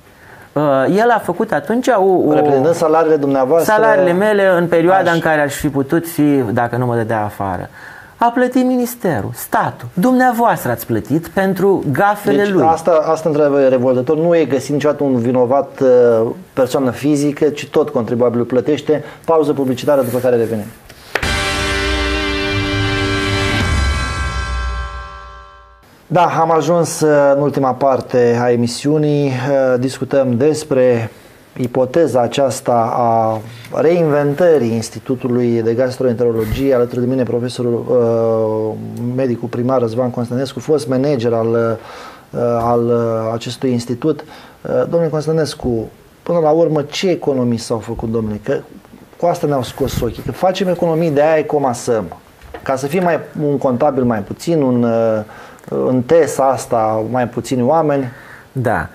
El a făcut atunci reprezentând salariile dumneavoastră, salariile mele în perioada în care aș fi putut fi, dacă nu mă dădea afară. A plătit ministerul, statul. Dumneavoastră ați plătit pentru gafele lui. Asta într-adevăr e revoltător. Nu e găsit niciodată un vinovat persoană fizică, ci tot contribuabilul plătește. Pauză publicitară, după care revenim. Da, am ajuns în ultima parte a emisiunii. Discutăm despre ipoteza aceasta a reinventării Institutului de Gastroenterologie. Alături de mine profesorul medicul primar Răzvan Constănescu, fost manager al acestui institut. Domnule Constănescu, până la urmă ce economii s-au făcut, domnule? Că cu asta ne-au scos ochii, că facem economii, de aia comasăm. Ca să fie un contabil mai puțin, în TES asta mai puțini oameni. Da,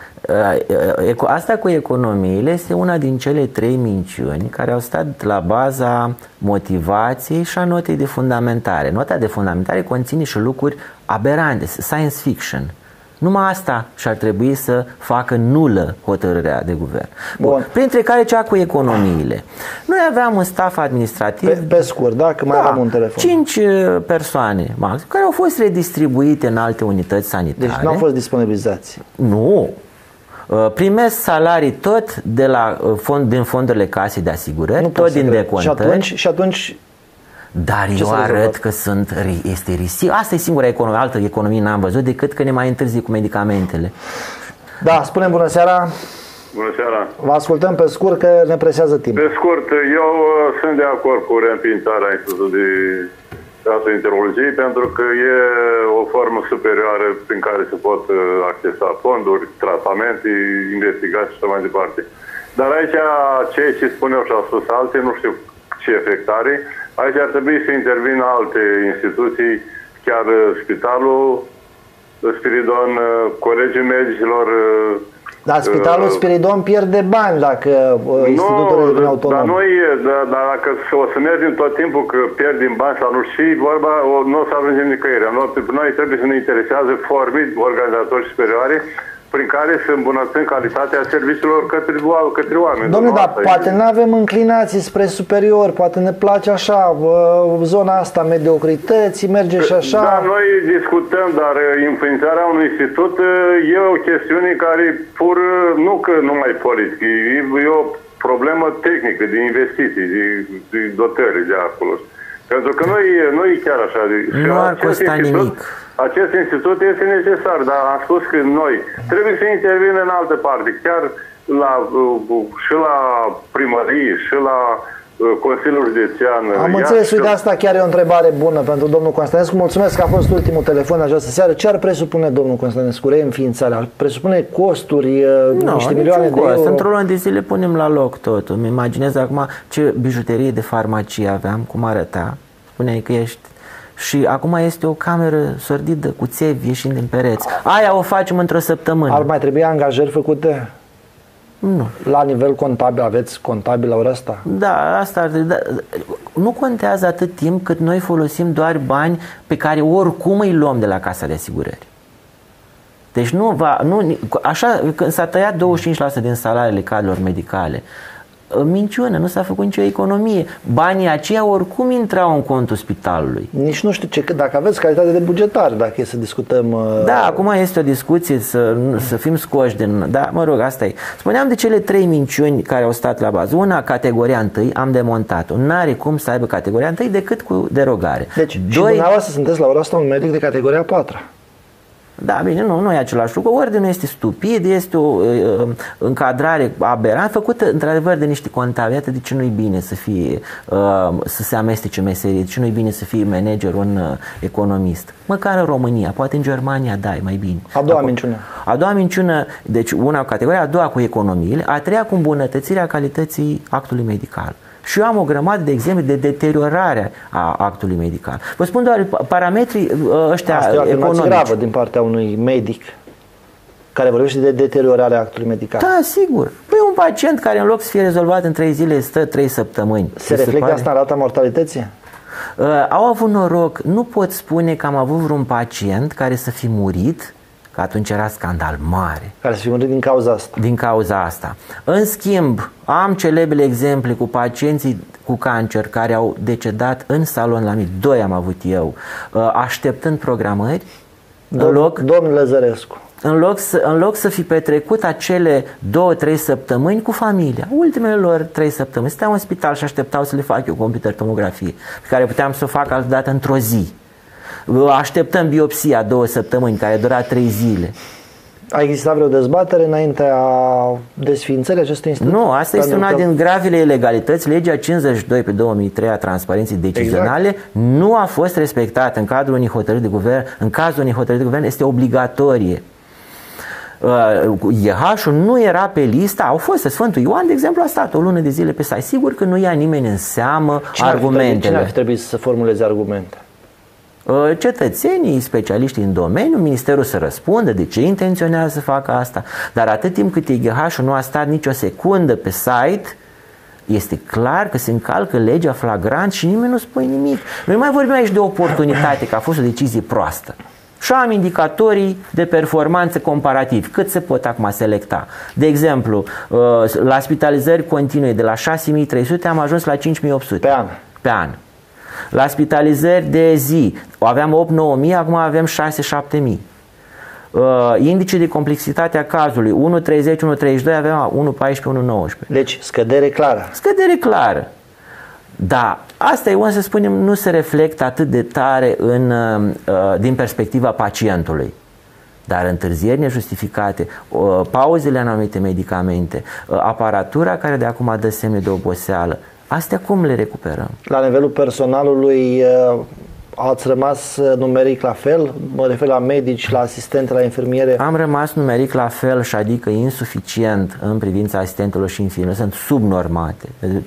asta cu economiile este una din cele 3 minciuni care au stat la baza motivației și a notei de fundamentare. Nota de fundamentare conține și lucruri aberante, science fiction. Numai asta și-ar trebui să facă nulă hotărârea de guvern. Bun. Printre care cea cu economiile. Noi aveam un staff administrativ pe scurt, dacă mai avem un telefon, 5 persoane maxim, care au fost redistribuite în alte unități sanitare. Deci nu au fost disponibilizați. Nu. Primesc salarii tot de la din fondurile casei de asigurări, tot din decontări. Și atunci dar eu arăt că este risip. Asta e singura economie, altă economie n-am văzut decât că ne mai întârzi cu medicamentele. Da, spunem bună seara. Bună seara. Vă ascultăm pe scurt că ne presează timp. Pe scurt, eu sunt de acord cu reînființarea Institutului de Gastroenterologie pentru că e o formă superioară prin care se pot accesa fonduri, tratamente, investigații și așa mai departe. Dar aici, ceea ce spuneau și au spus alții, nu știu ce efect are. Aici ar trebui să intervină alte instituții, chiar spitalul Spiridon, colegii medicilor. Dar spitalul Spiridon pierde bani dacă institutul devine autonom. Dar dar dacă o să mergem tot timpul că pierdem bani sau nu știu, vorba, nu o să ajungem nicăieri. Noi trebuie să ne interesează forme, organizatori superioare, prin care să îmbunătățim calitatea serviciilor către oameni. Dom'le, dar poate nu avem înclinații spre superior, poate ne place așa, zona asta mediocrității, merge și așa. Da, noi discutăm, dar înființarea unui institut e o chestiune care pur, nu că numai politic, e o problemă tehnică, de investiții, de dotări de acolo. Pentru că noi chiar așa... Nu ar costa nimic. Acest institut este necesar, dar am spus că noi trebuie să intervină în altă parte, chiar și la primărie, și la Consiliul Județean. Am înțeles, uite, asta chiar e o întrebare bună pentru domnul Constantescu. Mulțumesc că a fost ultimul telefon de această seară. Ce ar presupune, domnul Constantescu, reînființarea? Presupune costuri, niște milioane de euro? Într-o lună de zile punem la loc totul. Îmi imaginez acum ce bijuterie de farmacie aveam, cum arăta. Spuneai că ești... Și acum este o cameră sordidă cu țevi ieșind din pereți. Aia o facem într-o săptămână. Ar mai trebui angajări făcute? Nu. La nivel contabil, aveți contabil la ora asta? Da, asta ar trebui. Nu contează atât timp cât noi folosim doar bani pe care oricum îi luăm de la Casa de Asigurări. Deci așa, când s-a tăiat 25% din salariile cadrelor medicale, minciună, nu s-a făcut nicio economie. Banii aceia oricum intrau în contul spitalului. Nici nu știu dacă aveți calitate de bugetar, dacă e să discutăm... Da, acum este o discuție să fim scoși din... Da, mă rog, asta e. Spuneam de cele 3 minciuni care au stat la bază. Una, categoria 1, am demontat-o. N-are cum să aibă categoria 1 decât cu derogare. Deci, și dumneavoastră sunteți la ora asta un medic de categoria 4. Da, bine, nu e același lucru. Ordinul este stupid, este o încadrare aberant, făcută într-adevăr de niște contabili. Iată de ce nu-i bine să se amestece meserie, de ce nu-i bine să fie manager un economist. Măcar în România, poate în Germania, da, e mai bine. A doua minciună. A doua minciună, deci una cu categoria, a doua cu economiile, a treia cu îmbunătățirea calității actului medical. Și eu am o grămadă de exemple de deteriorare a actului medical. Vă spun doar parametrii ăștia economici. Asta e o afirmație gravă din partea unui medic care vorbește de deteriorarea actului medical. Da, sigur. Păi un pacient care în loc să fie rezolvat în 3 zile stă 3 săptămâni. Se reflectă asta în rata mortalității? Au avut noroc. Nu pot spune că am avut vreun pacient care să fi murit, că atunci era scandal mare. Care să fi murit din cauza asta. Din cauza asta. În schimb, am celebele exemple cu pacienții cu cancer care au decedat în salon la mine. 2 am avut eu, așteptând programări. Domnul Lăzărescu. În loc să fi petrecut acele 2-3 săptămâni cu familia, ultimele lor 3 săptămâni, stăteau în spital și așteptau să le fac eu computer tomografie, pe care puteam să o fac altă dată într-o zi. Așteptăm biopsia 2 săptămâni, care dura 3 zile. A existat vreo dezbatere înaintea desființării acestui institut? Nu, asta este una din gravele ilegalități. Legea 52 pe 2003 a transparenței decizionale nu a fost respectată în cadrul unei hotărâri de guvern. În cazul unei hotărâri de guvern este obligatorie. IEH-ul nu era pe lista, au fost Sfântul Ioan, de exemplu, a stat o lună de zile pe site. Sigur că nu ia nimeni în seamă argumentele. Cine ar fi trebuit să formuleze argumente? Cetățenii, specialiștii în domeniu, ministerul să răspundă de ce intenționează să facă asta. Dar atât timp cât IGH-ul nu a stat nicio secundă pe site, este clar că se încalcă legea flagrant și nimeni nu spune nimic. Noi mai vorbim aici de oportunitate, că a fost o decizie proastă. Și am indicatorii de performanță comparativ, cât se pot acum selecta. De exemplu, la spitalizări continue de la 6.300 am ajuns la 5.800 pe an. La spitalizări de zi aveam 8-9.000, acum avem 6-7.000. Indicii de complexitate a cazului 1.30, 1.32, aveam 1.14, 1.19. Deci scădere clară. Scădere clară. Da, asta e, să spunem, nu se reflectă atât de tare din perspectiva pacientului. Dar întârzieri nejustificate, pauzele în anumite medicamente, aparatura care de acum dă semne de oboseală, astea cum le recuperăm? La nivelul personalului ați rămas numeric la fel? Mă refer la medici, la asistente, la infirmiere? Am rămas numeric la fel, și adică insuficient în privința asistentelor și infirmierilor. Sunt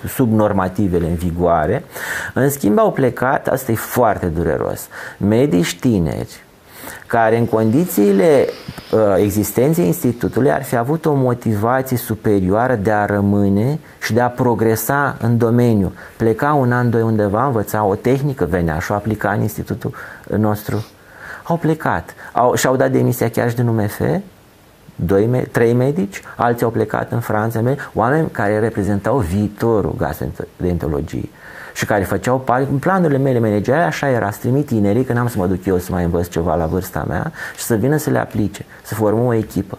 subnormativele în vigoare. În schimb au plecat, asta e foarte dureros, medici tineri care în condițiile existenței institutului ar fi avut o motivație superioară de a rămâne și de a progresa în domeniu. Pleca 1 an, 2 undeva, învăța o tehnică, venea și o aplica în institutul nostru. Au plecat. Și-au dat demisia chiar și din UMF, 3 medici, alții au plecat în Franța, oameni care reprezentau viitorul gastroenterologiei și care făceau parte, în planurile mele manageriale, așa era, să trimit tinerii, că n-am să mă duc eu să mai învăț ceva la vârsta mea, și să vină să le aplice, să formăm o echipă.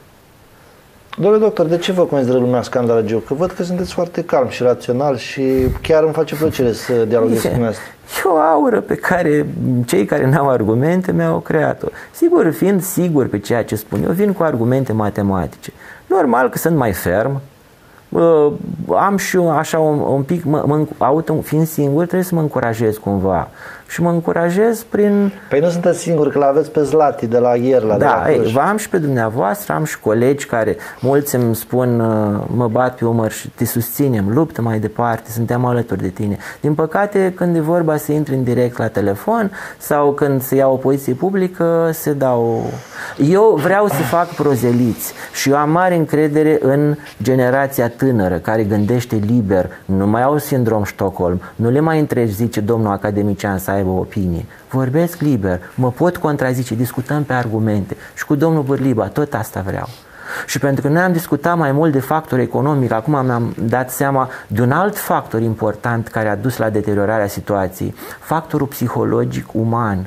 Domnule doctor, de ce vă consideră lumea scandalagiu? Că văd că sunteți foarte calm și rațional și chiar îmi face plăcere să dialoghez cu dumneavoastră. E o aură pe care cei care n-au argumente mi-au creat-o. Sigur, fiind sigur pe ceea ce spun, eu vin cu argumente matematice. Normal că sunt mai ferm, am și eu așa un pic, fiind singur, trebuie să mă încurajez cumva. Și mă încurajez prin... Păi nu sunteți singuri, că l-aveți pe Zlati de la Gherla. Da, vă am și pe dumneavoastră, am și colegi care, mulți îmi spun, mă bat pe umăr și te susținem, luptă mai departe, suntem alături de tine. Din păcate, când e vorba să intri în direct la telefon sau când se ia o poziție publică, se dau... Eu vreau să fac prozeliți și eu am mare încredere în generația tânără care gândește liber, nu mai au sindrom Stockholm, nu le mai întrebi, zice domnul academician, să aibă opinie. Vorbesc liber, mă pot contrazice, discutăm pe argumente. Și cu domnul Bârliba, tot asta vreau. Și pentru că noi am discutat mai mult de factor economic, acum mi-am dat seama de un alt factor important care a dus la deteriorarea situației, factorul psihologic uman.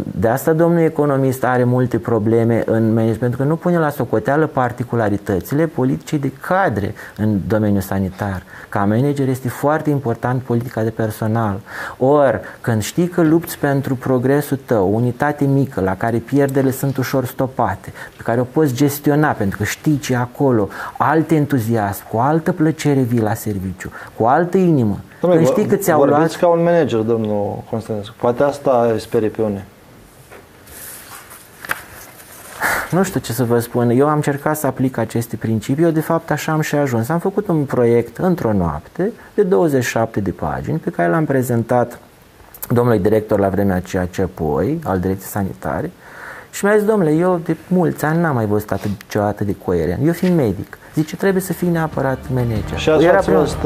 De asta domnul economist are multe probleme în management, pentru că nu pune la socoteală particularitățile politicii de cadre în domeniul sanitar. Ca manager este foarte important politica de personal. Ori, când știi că lupți pentru progresul tău, o unitate mică la care pierderile sunt ușor stopate, pe care o poți gestiona pentru că știi ce e acolo, alt entuziasm, cu altă plăcere vii la serviciu, cu altă inimă. Dom'le, știi că ți-au luat... Vorbiți ca un manager, domnul Constantinescu. Poate asta îi sperie pe unii. Nu știu ce să vă spun. Eu am încercat să aplic aceste principii. Eu, de fapt, așa am și ajuns. Am făcut un proiect într-o noapte de 27 de pagini pe care l-am prezentat domnului director la vremea aceea CEPOI, al Direcției Sanitare, și mi-a zis, domnule, eu de mulți ani n-am mai văzut atât de coerent. Eu fiind medic. Zice, trebuie să fii neapărat manager. Și așa ați fost...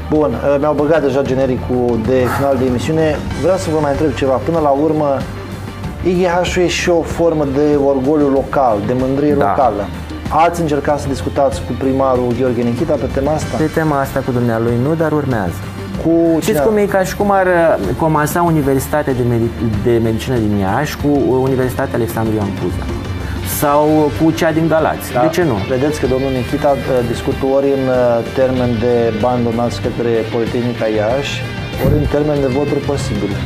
Bun, mi-au băgat deja genericul de final de emisiune. Vreau să vă mai întreb ceva. Până la urmă, IGH-ul e și o formă de orgoliu local, de mândrie locală. Ați încercat să discutați cu primarul Gheorghe Nechita pe tema asta? Pe tema asta cu dumnealui nu, dar urmează. Știți cum e, ca și cum ar comansa Universitatea de Medicină din Iași cu Universitatea Alexandru Ioan Cuza sau cu cea din Galați. Da. De ce nu? Vedeți că domnul Nechita discută ori în termen de bani donați către Politehnica Iași, ori în termen de voturi posibile.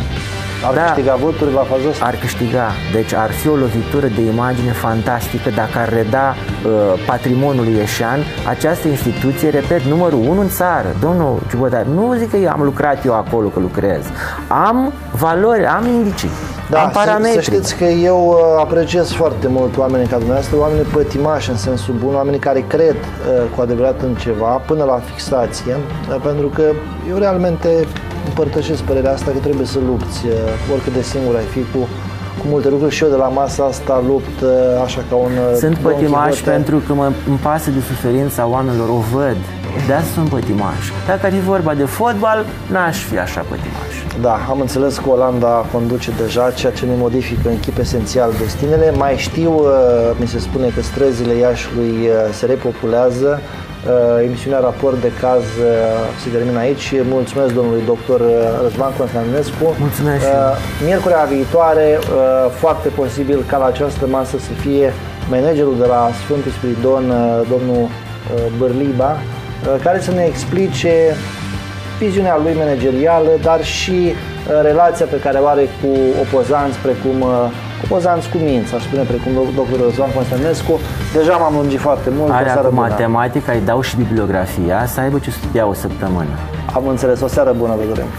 Ar câștiga voturi la faza asta? Ar câștiga. Deci ar fi o lovitură de imagine fantastică dacă ar reda patrimoniul ieșean această instituție, repet, numărul 1 în țară. Domnul Ciubotar, nu zic că am lucrat eu acolo, că lucrez. Am valori, am indicii. Da, am parametri. Să știți că eu apreciez foarte mult oamenii ca dumneavoastră, oamenii pătimași în sensul bun, oamenii care cred cu adevărat în ceva până la fixație, pentru că eu realmente împărtășesc părerea asta că trebuie să lupți, oricât de singur ai fi cu multe lucruri, și eu de la masa asta lupt așa ca un... Sunt pătimași pentru că îmi pasă de suferința oamenilor, o văd. De asta sunt pătimași. Dacă ar fi vorba de fotbal, n-aș fi așa pătimaș. Da, am înțeles că Olanda conduce deja, ceea ce ne modifică în chip esențial destinele. Mai știu, mi se spune că străzile Iașului se repopulează. Emisiunea Raport de Caz se termină aici. Mulțumesc domnului doctor Răzvan Constantinescu. Mulțumesc. Miercurea viitoare, foarte posibil ca la această masă să fie managerul de la Sfântul Spiridon, domnul Bârliba, care să ne explice viziunea lui managerială, dar și relația pe care o are cu opozanți, precum opozanți cu minți, aș spune, precum doctorul Răzvan Constantinescu. Deja m-am lungit foarte mult. Are acum matematica, îi dau și bibliografia, să aibă ce studia o săptămână. Am înțeles, o seară bună, vă dorim.